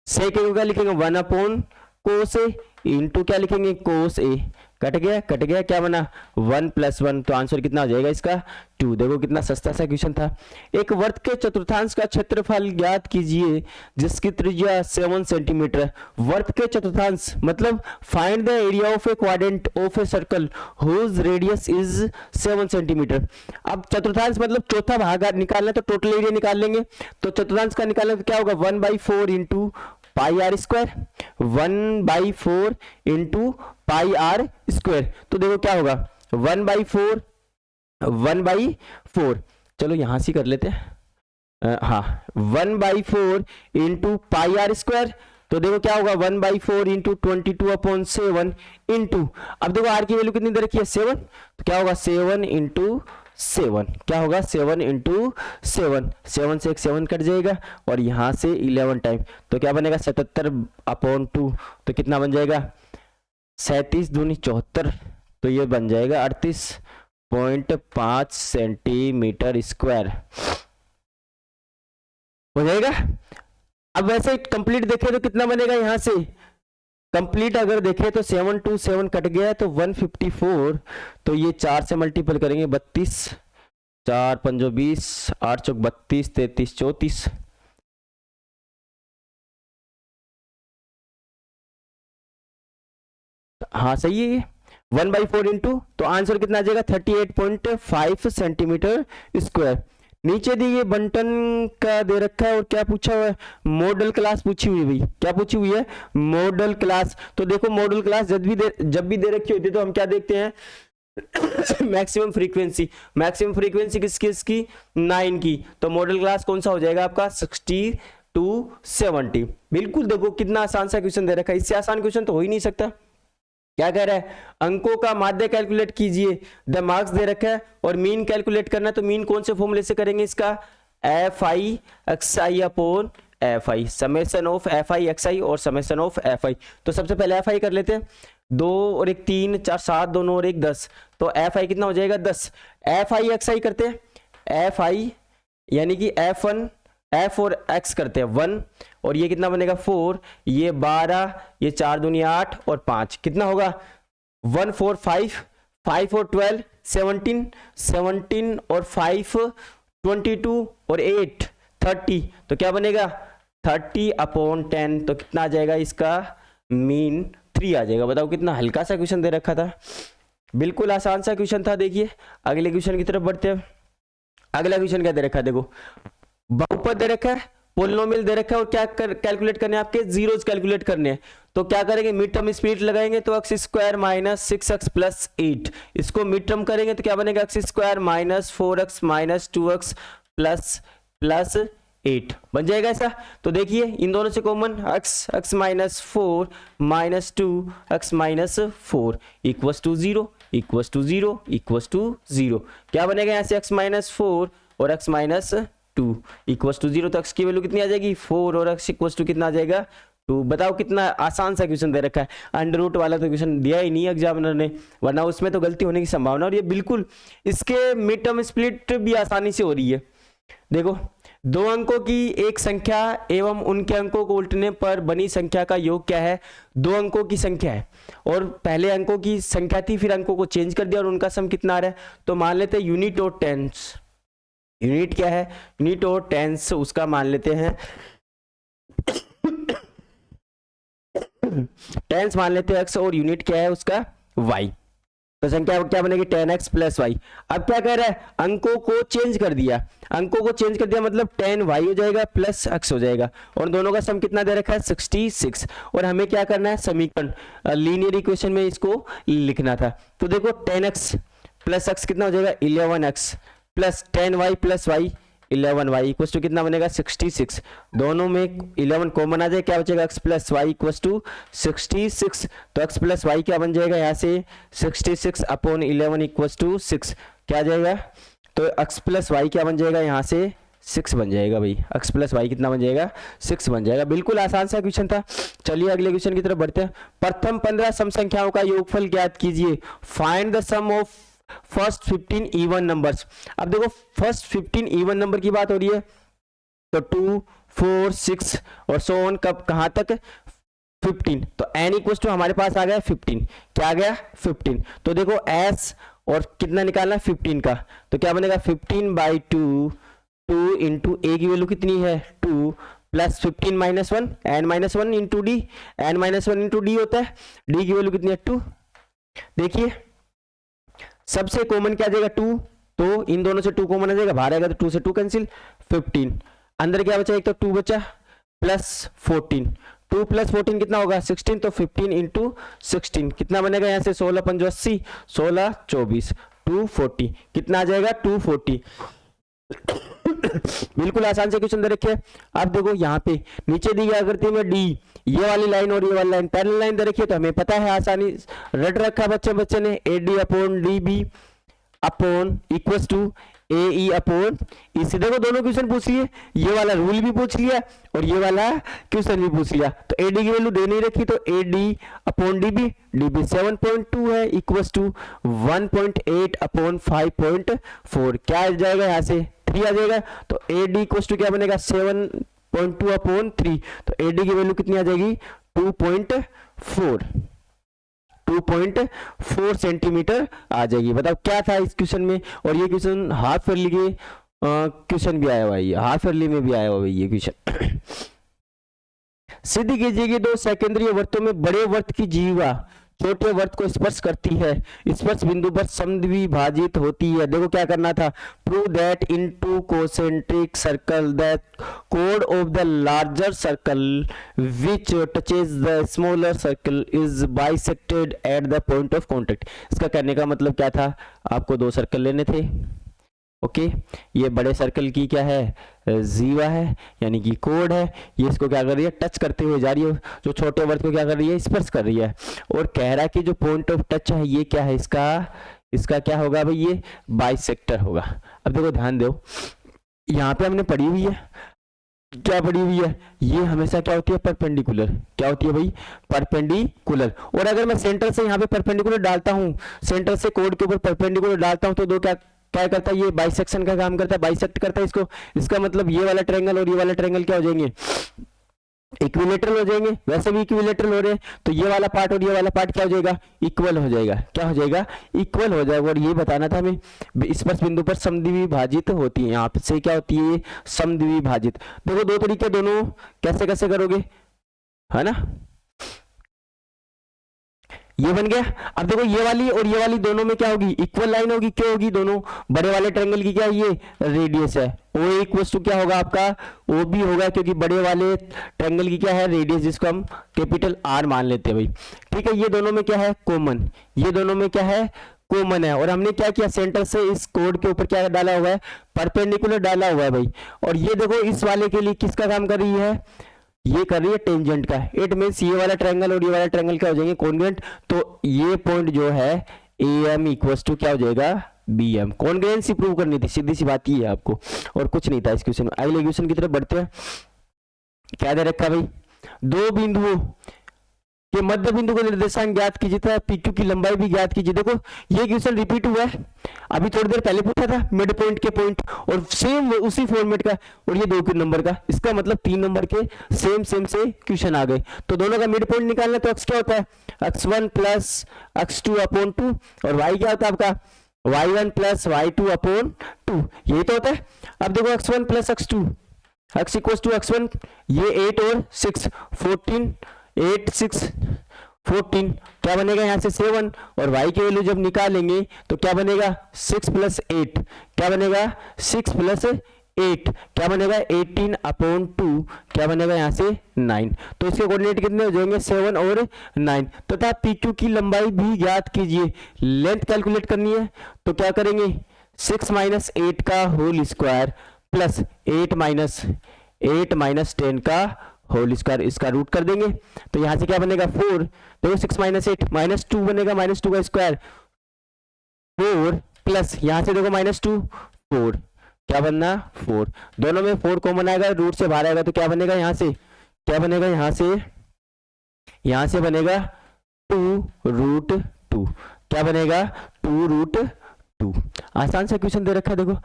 sec a को क्या लिखेंगे 1/cos a इंटू क्या लिखेंगे cos a। कट गया क्या बना 1 + 1, तो आंसर कितना हो जाएगा इसका 2। देखो कितना सस्ता सा क्वेश्चन था। एक वर्त के चतुर्थांश का क्षेत्रफल ज्ञात कीजिए जिसकी त्रिज्या 7 सेंटीमीटर। वर्त के चतुर्थांश मतलब find the area of a quadrant of a circle whose radius is 7 centimetre. अब चतुर्थांश मतलब चौथा भाग निकालना, तो टोटल एरिया निकाल लेंगे। तो चतुर्थांश का निकालना तो क्या होगा 1/4 into pi r square, 1/4 into pi r square. तो देखो क्या होगा 1/4, चलो यहां से कर लेते हैं, हाँ 1/4 इंटू पाई आर स्क्वायर। तो देखो क्या होगा 1/4 इंटू 22/7 इंटू, अब देखो आर की वैल्यू कितनी दे रखी है 7, तो क्या होगा 7 इंटू 7, क्या होगा 7 इंटू 7, 7 से एक 7 कट जाएगा और यहाँ से 11 टाइम, तो क्या बनेगा 77/2, तो कितना बन जाएगा 37 दूनी 74, तो ये बन जाएगा 38.5 सेंटीमीटर स्क्वायर हो जाएगा। अब वैसे कंप्लीट देखें तो कितना बनेगा, यहाँ से कंप्लीट अगर देखें तो 7 to 7 कट गया है तो 154, तो ये 4 से मल्टीपल करेंगे 32, 4 पंजो 20, 8 चौक 32, 33 34, हाँ सही है ये 1/4 इंटू, तो आंसर कितना आ जाएगा 38.5 सेंटीमीटर स्क्वायर। नीचे दी ये बंटन का दे रखा है और क्या पूछा हुआ है, मॉडल क्लास पूछी हुई है भाई, क्या पूछी हुई है मॉडल क्लास। तो देखो मॉडल क्लास जब भी दे रखी होती है तो हम क्या देखते हैं मैक्सिमम फ्रीक्वेंसी, मैक्सिमम फ्रीक्वेंसी किसकी 9 की, तो मॉडल क्लास कौन सा हो जाएगा आपका 60 to 70। बिल्कुल देखो कितना आसान सा क्वेश्चन दे रखा है, इससे आसान क्वेश्चन तो हो ही नहीं सकता। क्या कह रहा है अंकों का माध्य कैलकुलेट कीजिए, द मार्क्स दे रखा है और मीन कैलकुलेट करना है, तो मीन कौन से फॉर्मूले से करेंगे इसका FI XI upon FI, summation of FI XI और समेशन ऑफ FI। तो सबसे पहले FI कर लेते हैं, 2 और 1 3 4 7 दोनों और 1 10, तो FI कितना हो जाएगा 10। FI XI करते हैं, FI यानी कि F1 F और X करते हैं 1 और ये कितना बनेगा 4, ये 12, ये 4 दूनी 8 और 5 कितना होगा 1 4 5, 5 और 12 17, 17 और 5 22 और 8 30, तो क्या बनेगा 30/10, तो कितना आ जाएगा इसका मीन 3 आ जाएगा। बताओ कितना हल्का सा क्वेश्चन दे रखा था, बिल्कुल आसान सा क्वेश्चन था। देखिए अगले क्वेश्चन की तरफ बढ़ते हैं। अगला क्वेश्चन क्या दे रखा है, देखो बहुपद दे रखा है, पोलिनोमियल दे रखा है और क्या कैलकुलेट करने हैं आपके जीरोस कैलकुलेट करने हैं। तो क्या करेंगे मिड टर्म स्प्लिट लगाएंगे, तो x square minus 6x plus 8, इसको मिड टर्म करेंगे तो क्या बनेगा x square minus 4x minus 2x plus 8 बन जाएगा ऐसा। तो देखिए इन दोनों से common x minus 4 minus 2 x minus 4 equals to 0 equals to 0 equals to 0, क्या बनेगा यहाँ से x माइनस 4 और x माइनस 2 इक्वस टू 0, तो x की वैल्यू कितनी आ जाएगी 4 और x इक्वस टू कितना आ जाएगा 2। बताओ कितना आसान सा क्वेश्चन दे रखा है, अंडर रूट वाला तो क्वेश्चन दिया ही नहीं एग्जामिनर ने, वरना उसमें तो गलती होने की संभावना, और ये बिल्कुल इसके मिड टर्म स्प्लिट भी आसानी से हो रही है। देखो 2 अंकों की एक संख्या एवं उनके अंकों को उल्टने पर बनी संख्या का योग क्या है, 2 अंकों की संख्या है और पहले अंकों की संख्या थी, फिर अंकों को चेंज कर दिया और उनका सम कितना आ रहा है, तो मान लेते हैं यूनिट और टेंस। यूनिट क्या है, यूनिट और टेंस उसका मान लेते हैं टेंस मान लेते हैं x और यूनिट क्या है उसका y, तो संख्या क्या बनेगी 10x प्लस वाई। अब क्या कह रहा है अंकों को चेंज कर दिया, अंकों को चेंज कर दिया मतलब 10y हो जाएगा प्लस x हो जाएगा और दोनों का सम कितना दे रखा है 66, और हमें क्या करना है समीकरण लीनियर इक्वेशन में इसको लिखना था। तो देखो 10x प्लस x कितना हो जाएगा 11x plus 10y plus y 11y equals to कितना बनेगा 66, दोनों में 11 कॉमन आ जाए क्या बचेगा x plus y equals to 66, तो x प्लस वाई क्या बन जाएगा यहाँ से 66 अपॉन 11 इक्वस टू 6, क्या आ जाएगा, तो x प्लस वाई क्या बन जाएगा यहाँ से 6 बन जाएगा भाई, x प्लस वाई कितना बन जाएगा 6 बन जाएगा। बिल्कुल आसान सा क्वेश्चन था। चलिए अगले क्वेश्चन की तरफ बढ़ते हैं। प्रथम 15 सम संख्याओं का योगफल ज्ञात कीजिए, find the sum of first 15 even numbers. अब देखो फर्स्ट 15 इवन नंबर की बात हो रही है, तो 2 4 6 और सो ऑन कब कहां तक 15, तो n इक्वल टू हमारे पास आ गया 15, क्या आ गया 15, तो देखो s और कितना निकालना 15 का, तो क्या बनेगा 15/2, 2 इंटू a की वैल्यू कितनी है 2 plus 15 minus 1 n minus 1 into D, n minus 1 into D होता है, d की वैल्यू कितनी है 2। देखिए सबसे कॉमन क्या आ जाएगा 2, तो इन दोनों से 2 कॉमन आ जाएगा, बाहर आएगा तो 2 से 2 कैंसिल, 15 अंदर क्या बचा, एक तो 2 बचा प्लस 14, 2 प्लस 14 कितना होगा 16, तो 15 इंटू 16 कितना बनेगा यहाँ से 16 पंजो 80, 16 24 240 कितना आ जाएगा 240 बिल्कुल आसान से क्वेश्चन दे रखे हैं। आप देखो यहाँ पे नीचे दी गई आकृति में डी, ये वाली लाइन और ये वाली लाइन पैरेलल लाइन दे रखी है, तो हमें पता है आसानी रट रखा बच्चे ने A D upon D B upon equals to A E upon EC. देखो दोनों क्वेश्चन पूछ लिए, ये वाला रूल भी पूछ लिया और ये वाला क्वेश्चन भी पूछ लिया। तो ए डी की वैल्यू दे नहीं रखी, तो A D upon D B, D B 7.2 है इक्वल्स टू 1.8 अपॉन 5.4, क्या आ जाएगा यहाँ से 3 आ जाएगा। तो ए डी इक्वल्स टू क्या बनेगा 7.2 अपॉन 3, तो ए डी की वैल्यू कितनी आ जाएगी 2.4 सेंटीमीटर आ जाएगी। बताओ क्या था इस क्वेश्चन में। और ये क्वेश्चन हाफ ईयरली के क्वेश्चन भी आया हुआ है, हाफ ईयरली में भी आया हुआ है ये क्वेश्चन। सिद्ध कीजिए कि दो सेकेंडरी वर्तों में बड़े वर्त की जीवा छोटे वर्त को स्पर्श करती है, स्पर्श बिंदु पर समद्विभाजित होती है। देखो क्या करना था, prove that in two concentric circle the कोड of the larger circle which touches the smaller circle is bisected at the point of contact. इसका कहने का मतलब क्या था, आपको दो सर्कल लेने थे। ओके, ये बड़े सर्कल की क्या है जीवा है, यानी कि कोड है, ये इसको क्या कर रही है टच करते हुए जा रही है, जो छोटे वर्त को क्या कर रही है स्पर्श कर रही है। और कह रहा है कि जो पॉइंट ऑफ टच है ये क्या है, इसका क्या होगा भाई, ये बाइसेक्टर होगा। अब देखो ध्यान दो, यहाँ पे हमने पढ़ी हुई है, क्या पढ़ी हुई है, ये हमेशा क्या होती है परपेंडिकुलर, क्या होती है भाई परपेंडिकुलर। और अगर मैं सेंटर से यहाँ पे परपेंडिकुलर डालता हूँ, सेंटर से कोड के ऊपर परपेंडिकुलर डालता हूँ, तो दो क्या करता है, ये बाइसेक्शन का काम करता है, बाइसेक्ट करता है इसको। इसका मतलब ये वाला ट्रायंगल और ये वाला ट्रायंगल क्या हो जाएंगे इक्विलेटरल हो जाएंगे, वैसे भी इक्विलेटरल हो रहे हैं, तो ये वाला पार्ट और ये वाला पार्ट क्या हो जाएगा इक्वल हो जाएगा, क्या हो जाएगा इक्वल हो जाएगा। और ये बताना था हमें स्पर्श बिंदु पर समद्विभाजित होती है, यहाँ से क्या होती है समद्विभाजित। देखो दो तरीके, दोनों कैसे कैसे करोगे, है ना। ये बन गया। अब देखो ये वाली और ये वाली दोनों में क्या होगी इक्वल लाइन होगी, क्यों होगी, दोनों बड़े वाले ट्रायंगल की क्या ये रेडियस है, ओ इक्वल्स टू क्या होगा आपका ओ बी होगा, क्योंकि बड़े वाले ट्रायंगल की क्या है रेडियस, जिसको हम कैपिटल आर मान लेते हैं भाई। ठीक है, ये दोनों में क्या है कॉमन, ये दोनों में क्या है कॉमन है। और हमने क्या किया, सेंटर से इस कोड के ऊपर क्या डाला हुआ है परपेंडिकुलर डाला हुआ है भाई। और ये देखो इस वाले के लिए किसका काम कर रही है, ये कर रही है टेंजेंट का। इट मींस ये वाला ट्रायंगल और ये वाला ट्रायंगल क्या हो जाएंगे कॉन्ग्रुएंट। तो ये पॉइंट जो है ए एम इक्वल्स टू क्या हो जाएगा बी एम। कॉन्ग्रुएंसी प्रूव करनी थी, सीधी सी बात ये है आपको, और कुछ नहीं था इस क्वेश्चन में। अगले क्वेश्चन की तरफ बढ़ते हैं। क्या दे रखा भाई, दो बिंदुओं के मध्य बिंदु को निर्देशांक ज्ञात कीजिए तथा पीक्यू की लंबाई भी ज्ञात कीजिए। देखो ये क्वेश्चन रिपीट हुआ है, अभी थोड़ी देर पहले पूछा था मिड पॉइंट के पॉइंट, और सेम उसी फॉर्मेट का, और ये 2 नंबर का, इसका मतलब 3 नंबर के सेम से क्वेश्चन आ गए। तो दोनों का मिड पॉइंट निकालना, तो x क्या होता है x1 प्लस x2 अपॉन 2, और y क्या होता है आपका y1 प्लस y2 अपॉन 2, यही तो होता है। अब देखो x1 plus x2, x equals to x1, ये 8 और 6 14, 8 6 14, क्या बनेगा यहाँ से 7, और y की वैल्यू जब निकालेंगे तो क्या बनेगा 6 प्लस 8, क्या बनेगा 6 प्लस 8, क्या बनेगा 18 अपॉन 2, क्या बनेगा यहाँ से 9। तो इसके कोऑर्डिनेट कितने हो जाएंगे 7 और 9। तथा PQ की लंबाई भी ज्ञात कीजिए। लेंथ कैलकुलेट करनी है, तो क्या करेंगे 6 माइनस 8 का होल स्क्वायर प्लस 8 माइनस 10 का होल स्क्वायर, इसका रूट कर देंगे। तो यहां से क्या बनेगा 4, देखो 6 माइनस 8 माइनस 2 बनेगा, माइनस 2 का स्क्वायर 4 प्लस यहां से देखो माइनस 2 4, क्या बनना 4, दोनों में 4 कॉमन आएगा, रूट से बाहर आएगा, तो क्या बनेगा यहाँ से, क्या बनेगा यहाँ से बनेगा 2 रूट 2, क्या बनेगा 2 रूट 2। आसान सा क्वेश्चन दे रखा है। देखो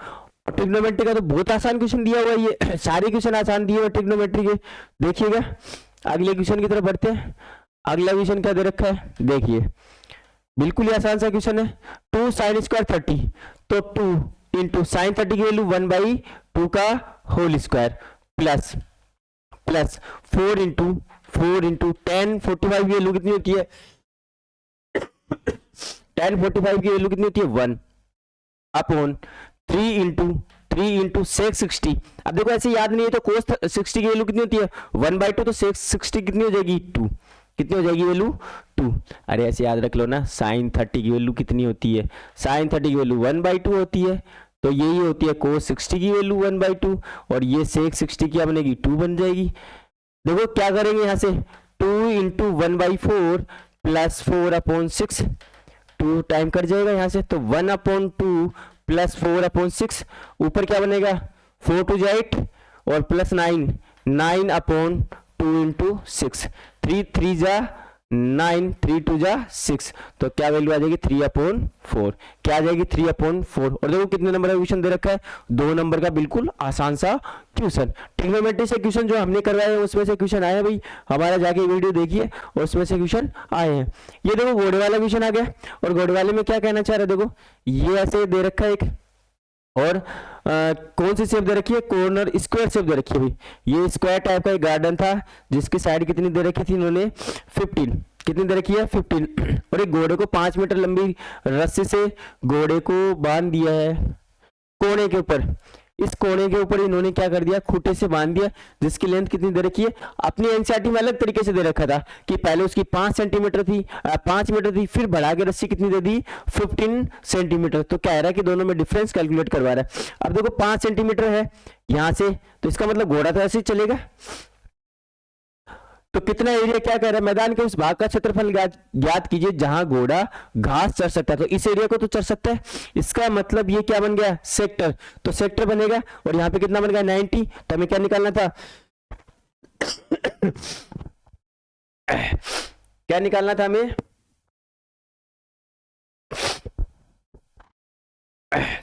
ट्रिग्नोमेट्री का तो बहुत आसान क्वेश्चन दिया हुआ है, ये सारे क्वेश्चन आसान दिए हुए ट्रिग्नोमेट्री के। देखिएगा अगले क्वेश्चन की तरफ बढ़ते हैं। अगला क्वेश्चन क्या दे रखा है, देखिए बिल्कुल ही आसान सा क्वेश्चन है। 2 साइन स्क्वायर 30, तो 2 इंटू साइन 30 की वैल्यू 1/2 का होल स्क्वायर प्लस 4 इंटू 10 45 की वैल्यू कितनी होती है 10 45 की वैल्यू कितनी होती है 1 अपॉन 3 इंटू सेक 60। अब देखो ऐसे याद नहीं है, तो कोस 60 की वैल्यू कितनी होती है 1/2, तो सेक 60 कितनी हो जाएगी 2, कितनी हो जाएगी वैल्यू 2। अरे ऐसे याद रख लो ना, साइन 30 की वैल्यू कितनी होती है, साइन 30 की वैल्यू 1/2 होती है, तो यही होती है cos 60 की वैल्यू 1/2 और ये sec 60 क्या बनेगी 2 बन जाएगी। देखो क्या करेंगे यहाँ से 2 इंटू 1/4 प्लस 4/6 2 टाइम कट जाएगा यहाँ से, तो 1/2 प्लस 4/6 ऊपर क्या बनेगा 4 2 जा 8 और प्लस 9/2 इंटू 6 3 3 जा 9 3 2 जा 6 तो क्या वैल्यू आ जाएगी 3/4 क्या आ जाएगी 3/4। और देखो कितने नंबर का क्वेश्चन दे रखा है 2 नंबर का बिल्कुल आसान सा क्वेश्चन। ट्रिग्नोमेट्री से क्वेश्चन जो हमने करवाए हैं उसमें से क्वेश्चन आए हैं भाई, हमारा जाके वीडियो देखिए और उसमें से क्वेश्चन आए हैं। ये देखो घोड़े वाला क्वेश्चन आ गया और घोड़े वाले में क्या कहना चाह रहे हैं, देखो ये ऐसे दे रखा है एक और कौन सी शेप दे रखी है कॉर्नर स्क्वायर शेप दे रखी है भाई। ये स्क्वायर टाइप का एक गार्डन था जिसकी साइड कितनी दे रखी थी इन्होंने 15 कितनी दे रखी है 15 और एक घोड़े को 5 मीटर लंबी रस्सी से घोड़े को बांध दिया है कोने के ऊपर। इस कोने के ऊपर इन्होंने क्या कर दिया खूंटे से बांध दिया जिसकी लेंथ कितनी दे रखी है। अपनी एनसीईआरटी में अलग तरीके से दे रखा था कि पहले उसकी 5 सेंटीमीटर थी 5 मीटर थी, फिर बढ़ा के रस्सी कितनी दे दी 15 सेंटीमीटर। तो कह रहा है कि दोनों में डिफरेंस कैलकुलेट करवा रहा है। अब देखो 5 सेंटीमीटर है यहां से तो इसका मतलब घोड़ा तो ऐसे ही चलेगा। तो कितना एरिया क्या कह रहा है मैदान के उस भाग का क्षेत्रफल ज्ञात कीजिए जहां घोड़ा घास चढ़ सकता है। तो इस एरिया को तो चढ़ सकता है, इसका मतलब ये क्या बन गया सेक्टर। तो सेक्टर बनेगा और यहाँ पे कितना बन गया 90। तो हमें क्या निकालना था क्या निकालना था हमें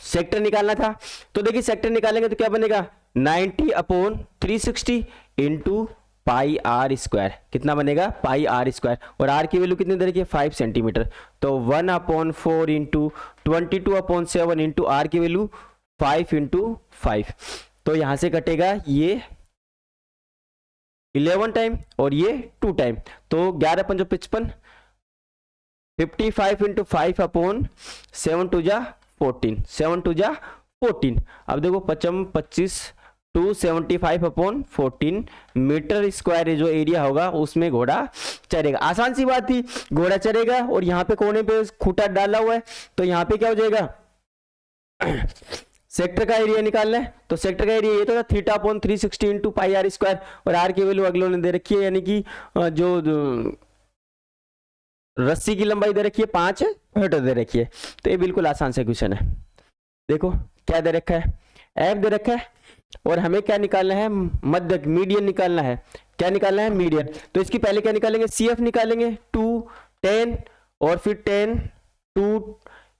सेक्टर निकालना था। तो देखिए सेक्टर निकालेंगे तो क्या बनेगा 90/360 इंटू पाई आर स्क्वायर कितना बनेगा पाई आर स्क्वायर और आर की वैल्यू कितनी दे रखी है 5 सेंटीमीटर। तो 1/4 इंटू 22/7 इंटू आर की वैल्यू 5 इंटू 5। तो यहां से कटेगा ये 11 टाइम और ये 2 टाइम तो 11×55 55 इंटू 5/7 2 जा 14 7 2 जा 14। अब देखो 25 275/14 मीटर स्क्वायर जो एरिया होगा उसमें घोड़ा चढ़ेगा। आसान सी बात थी, घोड़ा चढ़ेगा और यहाँ पे कोने पे खूंटा डाला हुआ है तो यहाँ पे क्या हो जाएगा सेक्टर का एरिया निकालना है। तो सेक्टर का एरिया ये तो θ/360 इंटू पाई आर स्क्वायर और आर की वैल्यू अगले ने दे रखी है यानी कि जो रस्सी की लंबाई दे रखी है 5 मीटर दे रखी है। तो ये बिल्कुल आसान सा क्वेश्चन है। देखो क्या दे रखा है एफ दे रखा है और हमें क्या निकालना है मध्य मीडियन निकालना है। क्या निकालना है मीडियन। तो इसकी पहले क्या निकालेंगे CF निकालेंगे 2 10 और फिर 10 2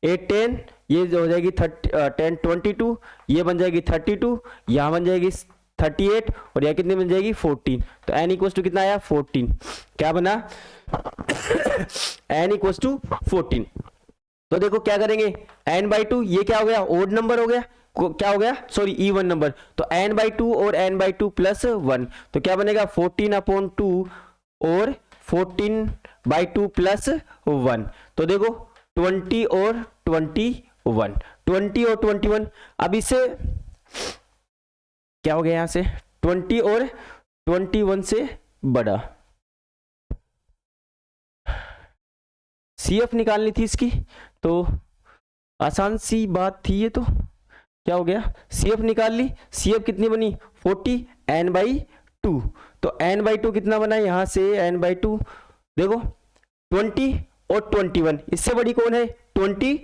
8 10 ये हो जाएगी 10 22 ये बन जाएगी 32 यहाँ बन जाएगी 38 और यहाँ कितनी बन जाएगी 14। तो n इक्वल टू कितना आया 14 क्या बना n इक्वल टू 14। तो देखो क्या करेंगे n/2 ये क्या हो गया ओड नंबर हो गया क्या हो गया सॉरी इवन नंबर। तो n/2 और n/2 प्लस 1 तो क्या बनेगा 14/2 और 14/2 प्लस 1। तो देखो 20 और 21 20 और 21। अब इससे क्या हो गया यहां से 20 और 21 से बड़ा CF निकालनी थी इसकी तो आसान सी बात थी ये। तो क्या हो गया CF निकाल ली CF कितनी बनी 40 n/2 तो n/2 कितना बना यहां से n/2 देखो 20 और 21 इससे बड़ी कौन है 22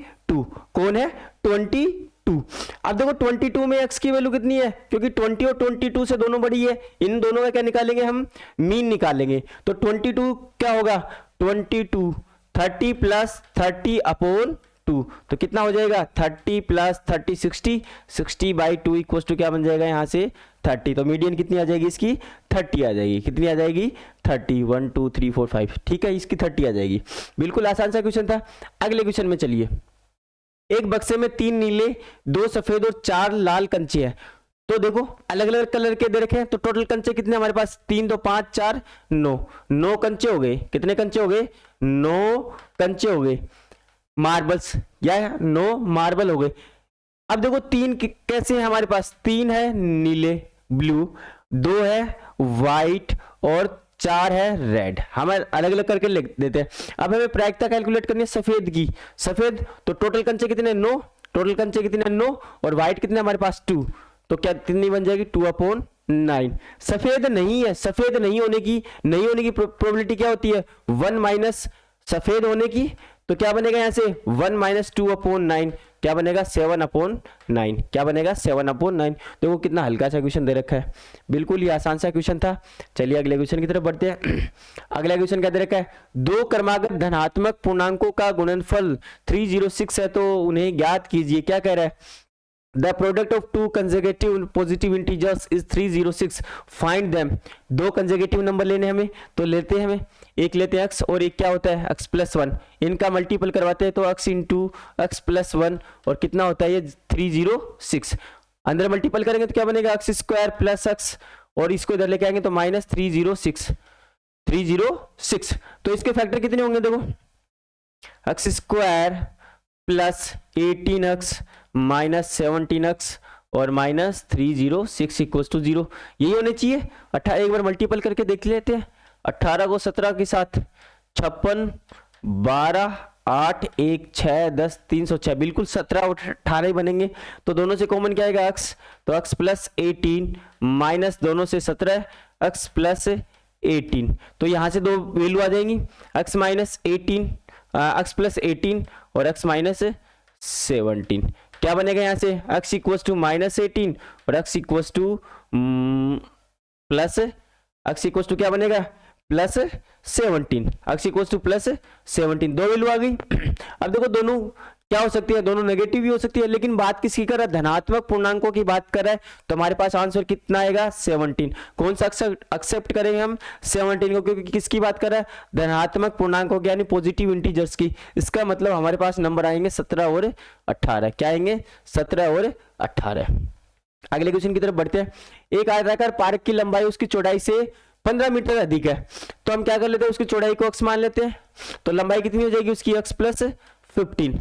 कौन है 22। अब देखो 22 में x की वैल्यू कितनी है क्योंकि 20 और 22 से दोनों बड़ी है इन दोनों का क्या निकालेंगे हम मीन निकालेंगे। तो 22 क्या होगा 22 30 प्लस 30/2 तो कितना हो जाएगा 30 प्लस 30 60 60/2 इक्वल टू क्या बन जाएगा यहाँ से 30। तो मीडियन कितनी आ जाएगी इसकी 30 आ जाएगी। कितनी आ जाएगी 30 1 2 3 4 5 ठीक है इसकी 30 आ जाएगी। बिल्कुल आसान सा क्वेश्चन था। अगले क्वेश्चन में चलिए एक बक्से में 3 नीले 2 सफेद और 4 लाल कंचे हैं। तो देखो अलग अलग कलर के दे रखे हैं तो टोटल कंचे कितने हमारे पास 3 2 5 4 9 कंचे हो गए। कितने कंचे हो गए 9 कंचे हो गए मार्बल्स या 9 मार्बल हो गए। अब देखो 3 कैसे हैं हमारे पास 3 है नीले ब्लू 2 है वाइट और 4 है रेड। हम अलग अलग करके लिख देते हैं। अब हमें प्रायिकता कैलकुलेट करनी है सफेद की। सफेद तो टोटल कंचे कितने 9 टोटल कंचे कितने 9 और व्हाइट कितने हमारे पास 2, तो क्या कितनी बन जाएगी 2/9। सफेद नहीं है, सफेद नहीं होने की प्रोबेबिलिटी क्या होती है 1 माइनस सफेद होने की, तो क्या बनेगा यहां से 1 माइनस 2/9, क्या बनेगा 7/9, क्या बनेगा 7/9। देखो कितना हल्का सा क्वेश्चन दे रखा है, बिल्कुल ही आसान सा क्वेश्चन था। चलिए अगले क्वेश्चन की तरफ बढ़ते हैं। अगला क्वेश्चन क्या दे रखा है, दो क्रमागत धनात्मक पूर्णांकों का गुणनफल 306 है, तो उन्हें ज्ञात कीजिए। क्या कह रहा है, The product of two consecutive positive integers is 306. Find them. दो कंसेक्यूटिव नंबर लेने हमें, तो लेते हैं हमें, एक लेते हैं x और एक क्या होता है x प्लस 1, इनका मल्टीपल करवाते हैं तो x इंटू x प्लस 1 और कितना होता है ये 306। अंदर मल्टीपल करेंगे तो क्या बनेगा x स्क्वायर प्लस x और इसको इधर लेके आएंगे तो माइनस 306। तो इसके फैक्टर कितने होंगे, देखो x square plus 18x minus 17x और माइनस 306 इक्वल टू 0, यही होने चाहिए। 18 एक बार मल्टीपल करके देख लेते हैं, 18 को 17 के साथ 56, 12, 8, 1, 6, 10, 306, बिल्कुल 17 और 18 ही बनेंगे। तो दोनों से कॉमन क्या आएगा x, तो x प्लस 18 माइनस दोनों से 17 x प्लस 18, तो यहाँ से दो वैल्यू आ जाएंगी x माइनस 18, x प्लस 18 और x माइनस 17, क्या बनेगा यहाँ से x इक्वल्स टू माइनस 18 और x equals to plus, x equals to क्या बनेगा plus 17, x equals to plus 17, दो वैल्यू आ गई। अब देखो दोनों क्या हो सकती है, दोनों नेगेटिव भी हो सकती है, लेकिन बात किसकी कर रहा है, धनात्मक पूर्णांकों की बात कर रहा है, तो हमारे पास आंसर कितना आएगा 17। कौन सा एक्सेप्ट करेंगे हम 17 को, क्योंकि किसकी बात कर रहा है, धनात्मक पूर्णांकों की यानी पॉजिटिव इंटीजर्स की। इसका मतलब हमारे पास नंबर आएंगे 17 और 18, क्या आएंगे 17 और 18। अगले क्वेश्चन की तरफ बढ़ते हैं। एक आयताकार पार्क की लंबाई उसकी चौड़ाई से 15 मीटर अधिक है, तो हम क्या कर लेते हैं, उसकी चौड़ाई को x मान लेते हैं, तो लंबाई कितनी हो जाएगी उसकी x प्लस 15,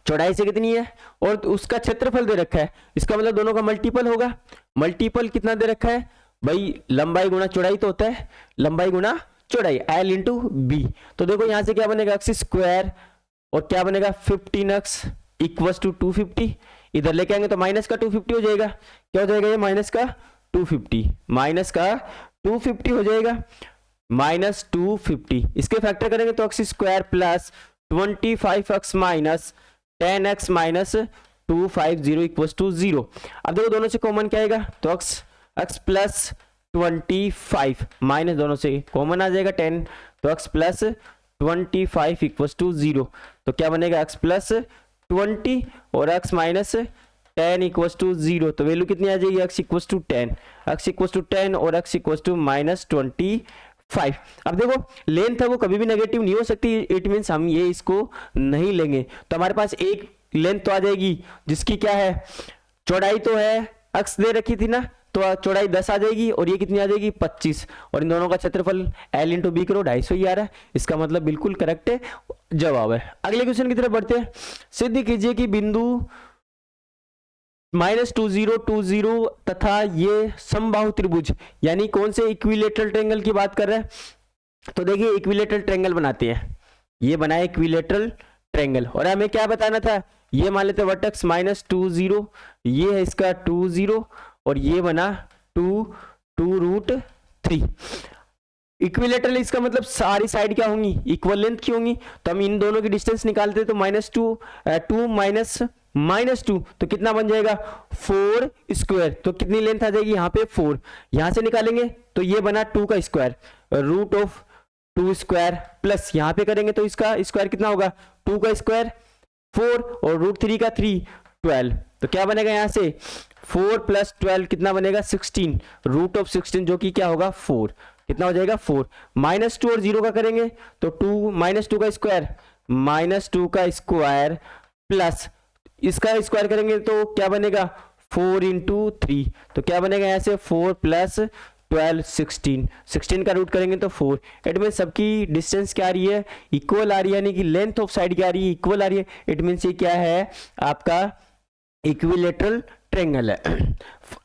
चौड़ाई से कितनी है और उसका क्षेत्रफल दे रखा है, इसका मतलब दोनों का मल्टीपल होगा। मल्टीपल कितना दे रखा है भाई, लंबाई गुना चौड़ाई तो होता है, लंबाई गुना चौड़ाई l इंटू बी। तो देखो यहां से क्या बनेगा x स्क्वायर और क्या बनेगा 15x इक्वल टू 250, इधर लेके आएंगे तो माइनस का 250 हो जाएगा, क्या हो जाएगा ये माइनस का 250, माइनस का 250 हो जाएगा, माइनस 250। इसके फैक्टर करेंगे तो x square plus 25x minus 10x minus 250 equal to 0। अब देखो दोनों से कॉमन क्या आएगा, तो x प्लस 25 माइनस दोनों से कॉमन आ जाएगा 10, तो x प्लस 25 इक्वल टू 0, तो क्या बनेगा x प्लस 20 और x माइनस 10 इक्वल टू 0, तो वैल्यू कितनी आ जाएगी x equal to 10, x equal to 10 और x इक्वल टू माइनस 25। अब देखो लेंथ है वो कभी भी नेगेटिव नहीं हो सकती, इट मीन्स हम ये इसको नहीं लेंगे, तो हमारे पास एक लेंथ तो आ जाएगी जिसकी क्या है चौड़ाई तो है x दे रखी थी ना, तो चौड़ाई 10 आ जाएगी और ये कितनी आ जाएगी 25, और इन दोनों का क्षेत्रफल l इंटू बी करो 250 ही आ रहा है, इसका मतलब बिल्कुल करेक्ट है जवाब है। अगले क्वेश्चन की तरफ बढ़ते हैं। सिद्ध कीजिए कि बिंदु -2020 तथा ये समबाहु त्रिभुज, यानी कौन से इक्विलेटरल ट्रायंगल की बात कर रहे हैं, तो देखिए इक्विलेटरल ट्रायंगल बनाते हैं, ये बनाए इक्विलेटरल ट्रायंगल, और हमें क्या बताना था, ये मान लेते वर्टेक्स -20, ये है इसका 20 और ये बना 2√3। इक्विलेटरल इसका मतलब सारी साइड क्या होंगी इक्वल लेंथ की होंगी, तो हम इन दोनों की डिस्टेंस निकालते तो -2 तो कितना बन जाएगा 4 स्क्वायर, तो कितनी लेंथ आ जाएगी यहाँ पे 4, यहां से निकालेंगे तो ये बना 2 का स्क्वायर √2 स्क्वायर प्लस यहाँ पे करेंगे तो इसका स्क्वायर कितना होगा 2 का स्क्वायर 4 और √3 का 3 12, तो क्या बनेगा यहाँ से 4 + 12 कितना बनेगा 16, √16 जो कि क्या होगा 4, कितना हो जाएगा 4, -2 और 0 का करेंगे तो 2 -2 का स्क्वायर -2 का स्क्वायर प्लस इसका स्क्वायर करेंगे तो क्या बनेगा 4 × 3, तो क्या बनेगा यहाँ से 4 + 12 16 का रूट करेंगे तो 4, इट मीन सबकी डिस्टेंस क्या आ रही है इक्वल आ रही है, यानी कि लेंथ ऑफ साइड क्या आ रही है इक्वल आ रही है, इट मीन ये क्या है आपका इक्विलेटरल ट्रायंगल है।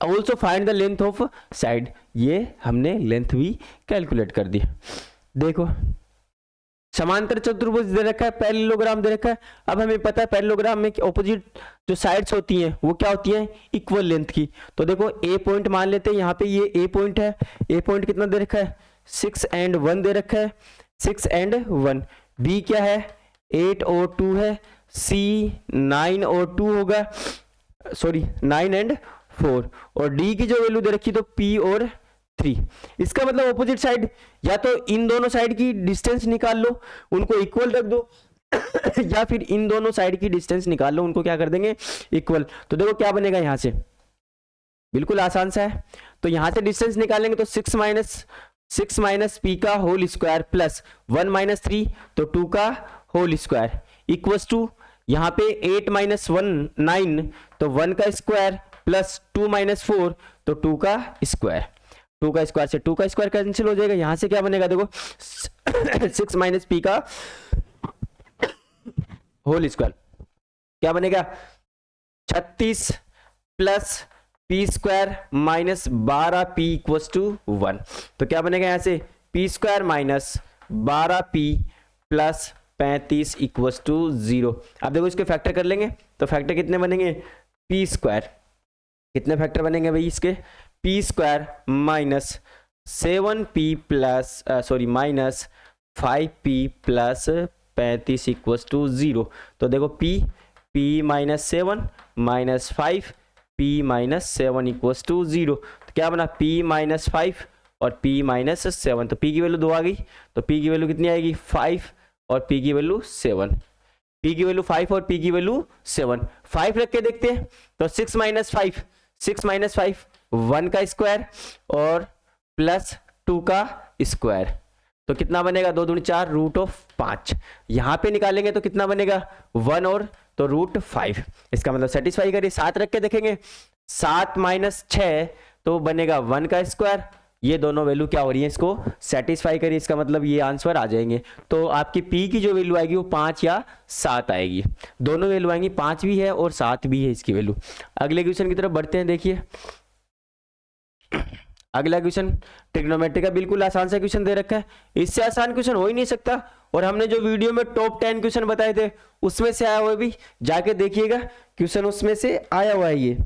Also find the length of side, ये हमने लेंथ भी कैलकुलेट कर दी। देखो समांतर चतुर्भुज दे रखा है, पैरेललोग्राम दे रखा है। अब हमें पता है पैरेललोग्राम में ऑपोजिट जो साइड्स होती हैं वो क्या होती हैं, इक्वल लेंथ की। तो देखो ए पॉइंट मान लेते हैं, यहाँ पे ये ए पॉइंट है। ए पॉइंट कितना दे रखा है, 6 and 1 दे रखा है, 6 and 1। बी क्या है, 8 और 2 है। सी 9 और 2 होगा, सॉरी 9 and 4। और डी की जो वैल्यू दे रखी तो पी और 3। इसका मतलब ऑपोजिट साइड, या तो इन दोनों साइड की डिस्टेंस निकाल लो, उनको इक्वल रख दो या फिर इन दोनों साइड की डिस्टेंस निकाल लो, उनको क्या कर देंगे, इक्वल। तो देखो क्या बनेगा यहां से, बिल्कुल आसान सा है। तो यहां से डिस्टेंस निकालेंगे तो 6 माइनस पी का होल स्क्वायर प्लस 1 माइनस 3 तो 2 का होल स्क्वायर इक्वल्स टू, यहाँ पे 8 माइनस 1 9 तो 1 का स्क्वायर प्लस 2 माइनस 4 तो 2 का स्क्वायर। 2 का स्क्वायर से 2 का स्क्वायर कैंसिल हो जाएगा। यहां से क्या बनेगा देखो 6 माइनस पी का होल स्क्वायर क्या बनेगा, 36 plus p square minus 12 p equals to 1। तो क्या बनेगा यहां से, p square minus 12 p plus 35 equals to 0। अब देखो इसके फैक्टर कर लेंगे तो फैक्टर कितने बनेंगे, पी स्क्वायर, कितने फैक्टर बनेंगे भाई इसके, p square minus 7p plus sorry minus 5p plus 35 equals to 0। तो देखो p minus 7 minus 5 p minus 7 equals to 0। तो क्या बना, p माइनस 5 और p माइनस 7। तो p की वैल्यू 2 आ गई, तो p की वैल्यू कितनी आएगी, 5 और p की वैल्यू 7। p की वैल्यू 5 और p की वैल्यू 7। 5 रख के देखते हैं तो 6 माइनस 5 1 का स्क्वायर और प्लस 2 का स्क्वायर। तो कितना बनेगा, 2 दूनी 4 रूट ऑफ 5। यहां पे निकालेंगे तो कितना बनेगा 1 और तो रूट 5। इसका मतलब सेटिस्फाई करिए, 7 रख के देखेंगे 7 माइनस 6 तो बनेगा 1 का स्क्वायर। ये दोनों वैल्यू क्या हो रही है, इसको सेटिस्फाई करिए, इसका मतलब ये आंसर आ जाएंगे। तो आपकी p की जो वैल्यू आएगी वो 5 या 7 आएगी, दोनों वैल्यू आएंगी, 5 भी है और 7 भी है इसकी वैल्यू। अगले क्वेश्चन की तरफ बढ़ते हैं। देखिए अगला क्वेश्चन ट्रिग्नोमेट्री का बिल्कुल आसान सा क्वेश्चन दे रखा है, इससे आसान क्वेश्चन हो ही नहीं सकता। और हमने जो वीडियो में टॉप 10 क्वेश्चन बताए थे उसमें से आया हुआ है, भी जाके देखिएगा क्वेश्चन उसमें से आया हुआ है ये।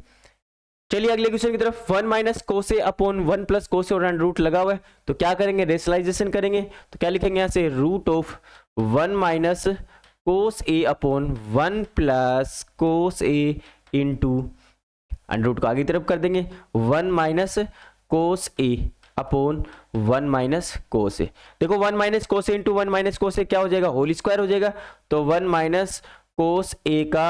चलिए अगले क्वेश्चन की तरफ। 1 minus cos A upon 1 plus cos A और रूट लगा हुआ है, तो क्या करेंगे, रेशनलाइजेशन करेंगे। तो क्या लिखेंगे यहाँ से, root of 1 minus cos A upon 1 plus cos A into under को आगे तरफ कर देंगे 1 minus cos A upon 1 minus cos A. देखो 1 minus cos A into 1 minus cos A क्या हो जाएगा, होल स्क्वायर हो जाएगा। तो 1 माइनस कोस ए का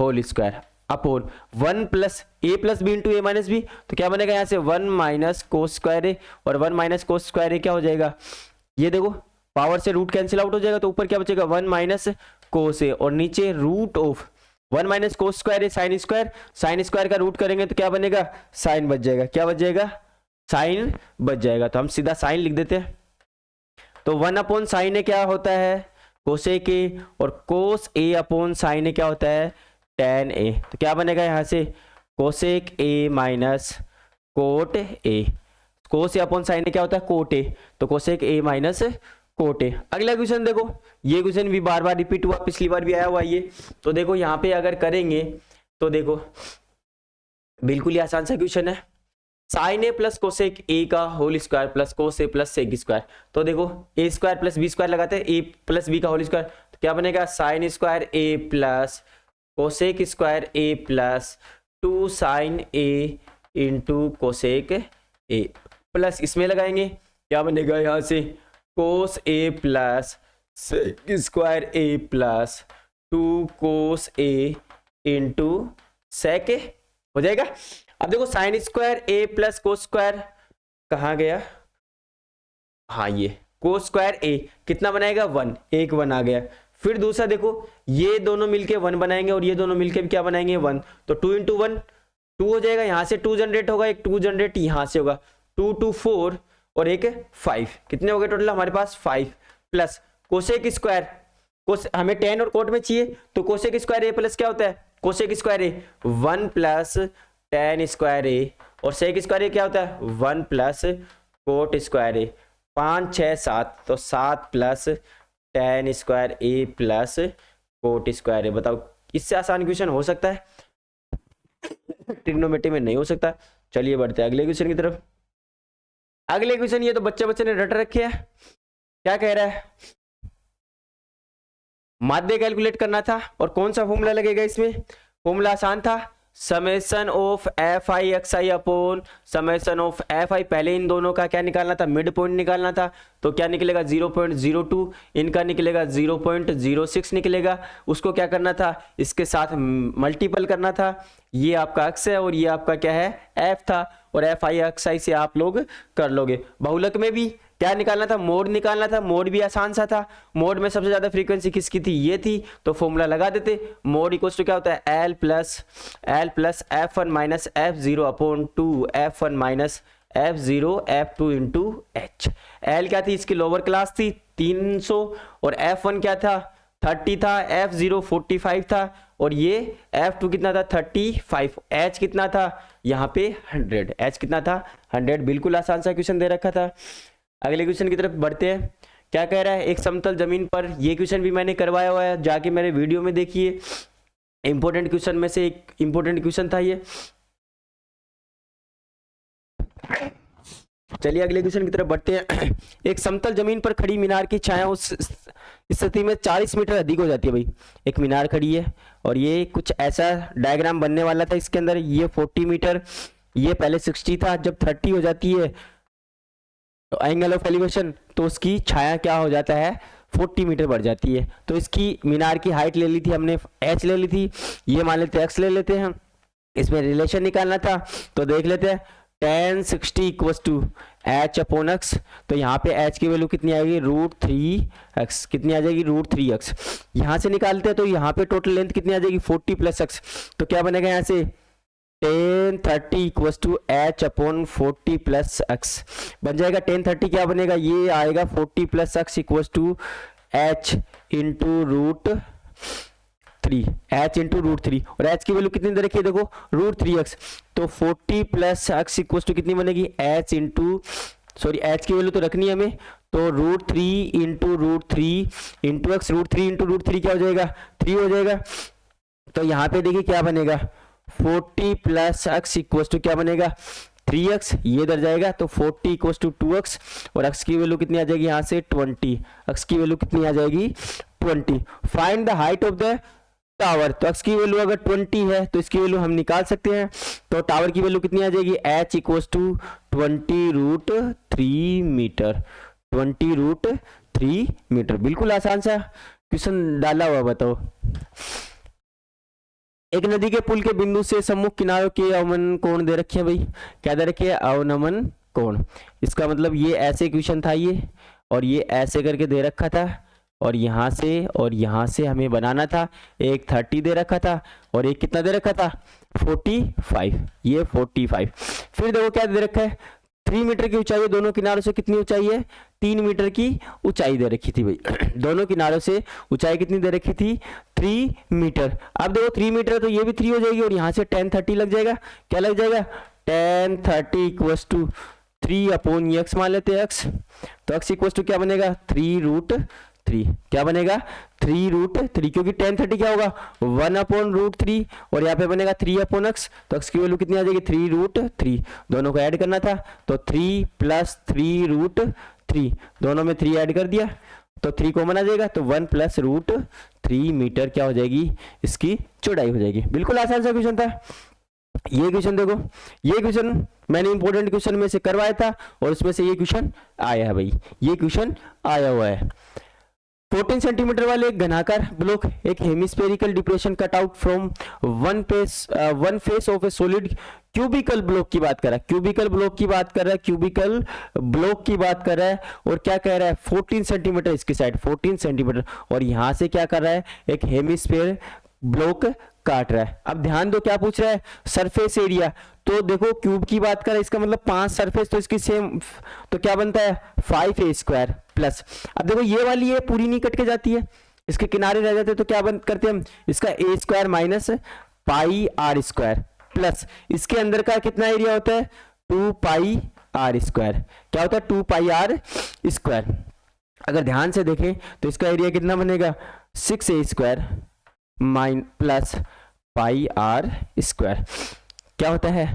होल स्क्वायर अपॉन 1 प्लस ए प्लस बी इंटू ए माइनस बी। तो क्या बनेगा यहाँ से 1 माइनस कोस स्क्वायर ए और 1 माइनस कोस स्क्वायर ए क्या हो जाएगा, ये देखो पावर से रूट कैंसिल आउट हो जाएगा। तो ऊपर क्या बचेगा 1 माइनस कोस ए और नीचे root of 1 minus cos square A sine square का रूट करेंगे तो क्या बनेगा, साइन बच जाएगा। क्या बच जाएगा, साइन बच जाएगा। तो हम सीधा साइन लिख देते हैं। तो 1 अपॉन साइन ए क्या होता है, कोसेक ए, और कोस ए अपॉन साइन ए क्या होता है, tan ए। तो क्या बनेगा यहाँ से, cosec A minus cot A. Cos A upon sine A क्या होता है, कोट ए। तो cosec A minus cot A. अगला क्वेश्चन देखो, ये क्वेश्चन भी बार बार रिपीट हुआ, पिछली बार भी आया हुआ ये। तो देखो यहाँ पे अगर करेंगे तो देखो बिल्कुल ही आसान सा क्वेश्चन है। Sine A plus cosec A का whole square plus cos A plus sec square. तो देखो a square plus b square लगाते हैं, ए प्लस बी का होल स्क्वायर। तो क्या बनेगा, sine square A plus cosec square A plus 2 sine A into cosec A plus इसमें लगाएंगे क्या बनेगा यहाँ से, cos A plus sec square A plus 2 cos A into sec ए हो जाएगा। अब देखो sign square A plus cos square कहाँ गया, हाँ ये कोस स्क्वायर ए कितना बनाएगा 1, एक 1 आ गया। फिर दूसरा देखो ये दोनों मिलके 1 बनाएंगे और ये दोनों मिलके भी क्या बनाएंगे 1। तो 2 इंटू 1 2 हो जाएगा, यहाँ से 2 जनरेट होगा, एक 2 जनरेट यहाँ से होगा, 2 2 4 और एक 5, कितने हो गए टोटल हमारे पास 5। प्लस कोसेक स्क्वायर, हमें tan और कोट में चाहिए, तो कोसेक स्क्वायर ए प्लस क्या होता है, कोसेक स्क्वायर ए 1 प्लस tan स्क्वायर ए, और सेक स्क्वायर ए क्या होता है 1 प्लस कोट स्क्वायर ए। 5 6 7 तो 7 plus tan square A plus coat square ए। बताओ इससे आसान क्वेश्चन हो सकता है? ट्रिग्नोमेट्री में नहीं हो सकता। चलिए बढ़ते हैं अगले क्वेश्चन की तरफ। अगले क्वेश्चन ये तो बच्चे बच्चे ने रट रखे है। क्या कह रहा है? माध्य कैलकुलेट करना था और कौन सा फॉर्मूला लगेगा इसमें? फॉर्मूला आसान था, summation of F I x I upon summation of F I. पहले इन दोनों का क्या निकालना था? मिड पॉइंट निकालना था। तो क्या निकलेगा? 0.02, इनका निकलेगा 0.06 निकलेगा। उसको क्या करना था? इसके साथ मल्टीपल करना था। ये आपका एक्स है और ये आपका क्या है? एफ था। और एफ आई एक्स आई से आप लोग कर लोगे। बहुलक में भी क्या निकालना था? मोड निकालना था। मोड भी आसान सा था। मोड में सबसे ज्यादा फ्रीक्वेंसी किसकी थी? ये थी। तो फॉर्मूला लगा देते। मोड इक्वल्स टू क्या होता है? L plus F one minus F zero upon two F one minus F zero F two into H. L क्या थी? इसकी लोअर क्लास थी 300 और एफ वन क्या था? 30 था। एफ जीरो 45 था और ये एफ टू कितना था? 35। एच कितना था? यहाँ पे 100। एच कितना था? 100। बिल्कुल आसान सा क्वेश्चन दे रखा था। अगले क्वेश्चन की तरफ बढ़ते हैं। क्या कह रहा है? एक समतल जमीन पर, ये क्वेश्चन भी मैंने करवाया हुआ है, जाके मेरे वीडियो में देखिए। इंपॉर्टेंट क्वेश्चन में से एक इंपॉर्टेंट क्वेश्चन था ये। चलिए अगले क्वेश्चन की तरफ बढ़ते हैं। एक समतल जमीन पर खड़ी मीनार की छाया उस स्थिति में 40 मीटर अधिक हो जाती है। भाई एक मीनार खड़ी है और ये कुछ ऐसा डायग्राम बनने वाला था इसके अंदर। ये 40 मीटर, ये पहले 60 था। जब 30 हो जाती है तो एंगल ऑफ एलिवेशन, तो उसकी छाया क्या हो जाता है? 40 मीटर बढ़ जाती है। तो इसकी मीनार की हाइट ले ली थी हमने, h ले ली थी। ये मान लेते हैं x ले लेते हैं। इसमें रिलेशन निकालना था तो देख लेते हैं। tan 60 equals to h upon x। तो यहाँ पे h की वैल्यू कितनी आएगी? √3x। कितनी आ जाएगी? √3x। यहाँ से निकालते हैं तो यहाँ पे टोटल लेंथ कितनी आ जाएगी? 40 प्लस x। तो क्या बनेगा यहाँ से? tan 30 equals to h upon 40 plus x बन जाएगा। tan 30 क्या बनेगा? ये आएगा 40 plus x equals to h into √3। h into √3 और h की वैल्यू कितनी दे रखी है? देखो √3x। तो 40 प्लस x इक्वल्स टू कितनी बनेगी? h इंटू h की वैल्यू तो रखनी है हमें। तो √3 इंटू √3 इंटू x। √3 इंटू √3 क्या हो जाएगा? 3 हो जाएगा। तो यहाँ पे देखिए क्या बनेगा? 40 प्लस x इक्वल्स टू क्या बनेगा? 3x। ये इधर जाएगा तो 40 इक्वल्स टू 2x और x की वैल्यू कितनी आ जाएगी? यहाँ से 20। x की वैल्यू कितनी आ जाएगी? 20। Find the height of the tower. तो x की वैल्यू अगर 20 है तो इसकी वैल्यू हम निकाल सकते हैं। तो टावर की वैल्यू कितनी आ जाएगी? h equals to 20√3 metre. 20√3 metre. बिल्कुल आसान सा क्वेश्चन डाला हुआ। बताओ एक नदी के पुल के बिंदु से सम्मुख किनारों के अवनमन कोण दे रखे हैं। भाई क्या दे रखे हैं? अवनमन कोण। इसका मतलब ये ऐसे क्वेश्चन था ये, और ये ऐसे करके दे रखा था और यहाँ से हमें बनाना था। एक 30 दे रखा था और एक कितना दे रखा था? 45। ये 45। फिर देखो क्या दे रखा है? 3 मीटर की ऊंचाई है। दोनों किनारों से कितनी ऊंचाई है? 3 मीटर की ऊंचाई दे रखी थी। भाई दोनों किनारों से ऊंचाई कितनी दे रखी थी? 3 मीटर। अब देखो 3 मीटर तो ये भी 3 हो जाएगी और यहाँ से tan 30 लग जाएगा। क्या लग जाएगा? tan 30 equals to 3 upon x मान लेते हैं x। तो x इक्वल्स टू क्या बनेगा? 3√3। क्या बनेगा? 3√3 क्योंकि tan 30 क्या होगा? 1 अपॉन √3 और यहाँ पे बनेगा 3 अपॉन x। तो x की वैल्यू कितनी आ जाएगी? 3√3। दोनों को ऐड करना था तो 3 प्लस 3√3, दोनों में 3 ऐड कर दिया तो 3 कॉमन आ जाएगा। तो 1 प्लस √3 मीटर क्या हो जाएगी? इसकी चौड़ाई हो जाएगी। बिल्कुल आसान सा क्वेश्चन था ये क्वेश्चन। देखो ये क्वेश्चन मैंने इंपॉर्टेंट क्वेश्चन में से करवाया था और उसमें से ये क्वेश्चन आया है। भाई ये क्वेश्चन आया हुआ है। 14 सेंटीमीटर वाले एक घनाकार ब्लॉक एक hemispherical depression cut out from one face of A solid cubical block की बात कर रहा है। क्यूबिकल ब्लॉक की बात कर रहा है। क्यूबिकल ब्लॉक की बात कर रहा है और क्या कह रहा है? 14 सेंटीमीटर इसकी साइड 14 सेंटीमीटर और यहां से क्या कर रहा है? एक हेमिस्फेयर ब्लॉक काट रहा है। अब ध्यान दो क्या पूछ रहा है? Surface area. तो देखो क्यूब की बात कर रहा है, इसका मतलब 5 सरफेस, तो इसकी सेम तो क्या बनता है? 5a² plus. अब देखो ये वाली है पूरी नहीं कट के जाती है, इसके किनारे रह जाते हैं, तो क्या करते हैं हम? इसका a² माइनस πr² प्लस इसके अंदर का कितना एरिया होता है? 2πr²। क्या होता है? 2πr²। अगर ध्यान से देखें तो इसका एरिया कितना बनेगा 6a² plus pi r square. क्या होता है,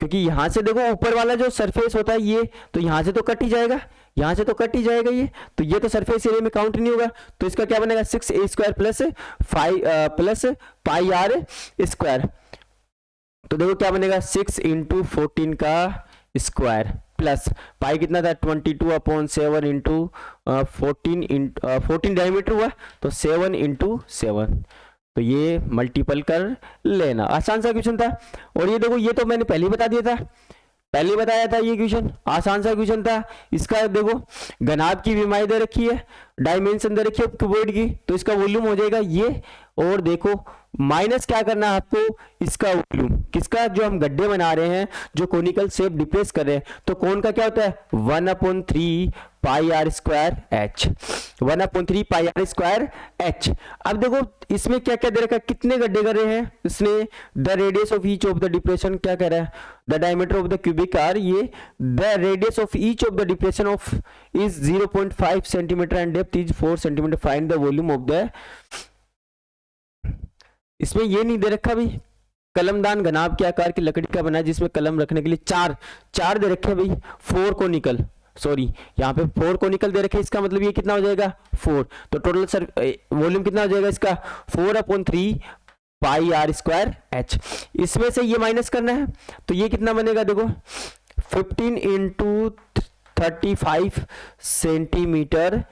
क्योंकि यहां से देखो ऊपर वाला जो सरफेस होता है ये, तो यहां से तो कट ही जाएगा, यहां से तो कट ही जाएगा ये, तो ये तो सरफेस एरिया में काउंट नहीं होगा। तो इसका क्या बनेगा 6a² plus pi r square. तो देखो क्या बनेगा 6 × 14 का स्क्वायर प्लस पाई कितना था 22/7 इंटू 14 डायमीटर हुआ, तो 7 × 7, तो ये मल्टीपल कर लेना। आसान सा क्वेश्चन था। और ये देखो ये तो मैंने पहले ही बता दिया था, पहले ही बताया था, ये क्वेश्चन आसान सा क्वेश्चन था। इसका देखो घनाभ की विमाई दे रखी है, डायमेंशन दे रखी है क्यूबॉइड की, तो इसका वॉल्यूम हो जाएगा ये। और देखो माइनस क्या करना है आपको, इसका वॉल्यूम किसका, जो हम गड्ढे बना रहे हैं, जो कोनिकल शेप डिप्रेस कर रहे हैं, तो कौन का क्या होता है 1/3 pi r square h, 1/3 pi r square h. अब देखो इसमें क्या क्या दे रखा है, कितने गड्ढे कर रहे हैं इसने, the radius of each of the depression क्या कह रहा है, the diameter of the cubic R, ये the radius of each of the depression of is 0.5 centimetre and depth is 4 centimetre, find the volume of the. इसमें ये नहीं दे रखा भाई, कलमदान घनाभ के आकार की लकड़ी का बना है जिसमें कलम रखने के लिए चार दे रखे भाई, 4 कोनिकल, सॉरी यहाँ पे 4 कोनिकल दे रखे, इसका मतलब ये कितना हो जाएगा 4, तो टोटल सर वॉल्यूम कितना हो जाएगा इसका 4/3 पाई आर स्क्वायर एच। इसमें से ये माइनस करना है, तो ये कितना बनेगा देखो 15 × 35 centimetre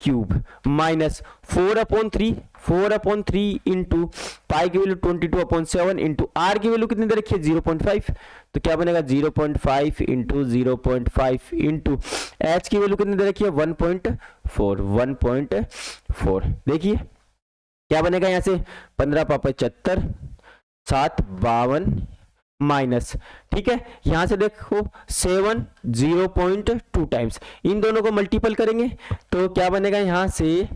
cube minus 4/3 into pi की वैल्यू 22/7 इंटू आर की वैल्यू कितनी दे रखी है 0.5, तो क्या बनेगा 0.5 इंटू 0.5 इंटू एच की वैल्यू कितनी दे रखी है 1.4। देखिए क्या बनेगा यहां से 15×75 7 52 माइनस, ठीक है, यहां से देखो 7 0.2 टाइम्स, इन दोनों को मल्टीपल करेंगे तो क्या बनेगा यहां से,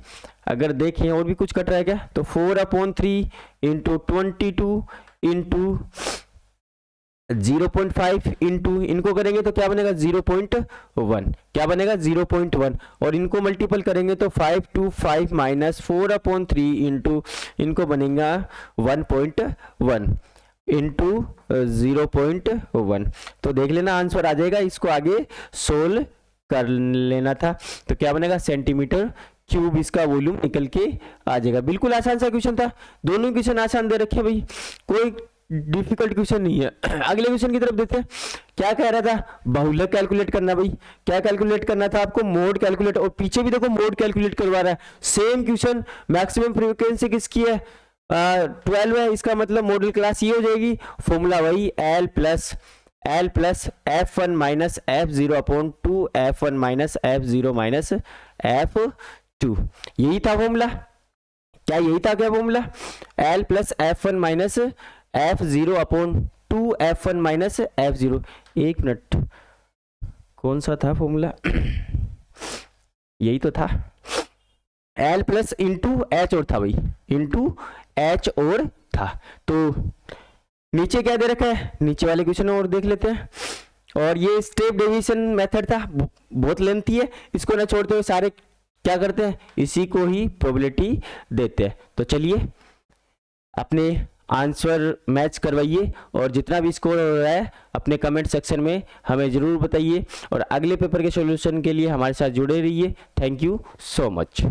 अगर देखें और भी कुछ कट रहा है क्या, तो 4/3 इंटू 22 इंटू 0.5 इंटू इनको करेंगे तो क्या बनेगा 0.1, क्या बनेगा 0.1, और इनको मल्टीपल करेंगे तो 5 2 5 माइनस 4/3 इंटू इनको बनेगा 1.1 इंटू 0.1। तो देख लेना आंसर आ जाएगा, इसको आगे सोल्व कर लेना था। तो क्या बनेगा सेंटीमीटर क्यूब इसका वॉल्यूम निकल के आ जाएगा। बिल्कुल आसान सा क्वेश्चन था, दोनों क्वेश्चन आसान दे रखे भाई, कोई डिफिकल्ट क्वेश्चन नहीं है। अगले क्वेश्चन की तरफ देखते हैं, क्या कह रहा था, बहुलक कैलकुलेट करना भाई, क्या कैलकुलेट करना था आपको, मोड कैलकुलेट, और पीछे भी देखो मोड कैलकुलेट करवा रहा है, सेम क्वेश्चन, मैक्सिमम फ्रीक्वेंसी किसकी है 12 है, इसका मतलब मॉडल क्लास ये हो जाएगी, फॉर्मूला वही L plus F1 minus F0/2 F1 minus F0 minus F2, यही था फॉर्मूला, क्या यही था क्या formula, L plus F1 minus F0/2 F1 minus F0। एक मिनट, कौन सा था फॉर्मूला, यही तो था, L प्लस इंटू एच और था भाई, इंटू एच और था। तो नीचे क्या दे रखा है, नीचे वाले क्वेश्चन और देख लेते हैं। और ये स्टेप डेविएशन मेथड था, बहुत लेंथी है, इसको ना छोड़ते हुए सारे क्या करते हैं, इसी को ही प्रोबेबिलिटी देते हैं। तो चलिए अपने आंसर मैच करवाइए, और जितना भी स्कोर हो रहा है अपने कमेंट सेक्शन में हमें ज़रूर बताइए, और अगले पेपर के सॉल्यूशन के लिए हमारे साथ जुड़े रहिए। Thank you so much.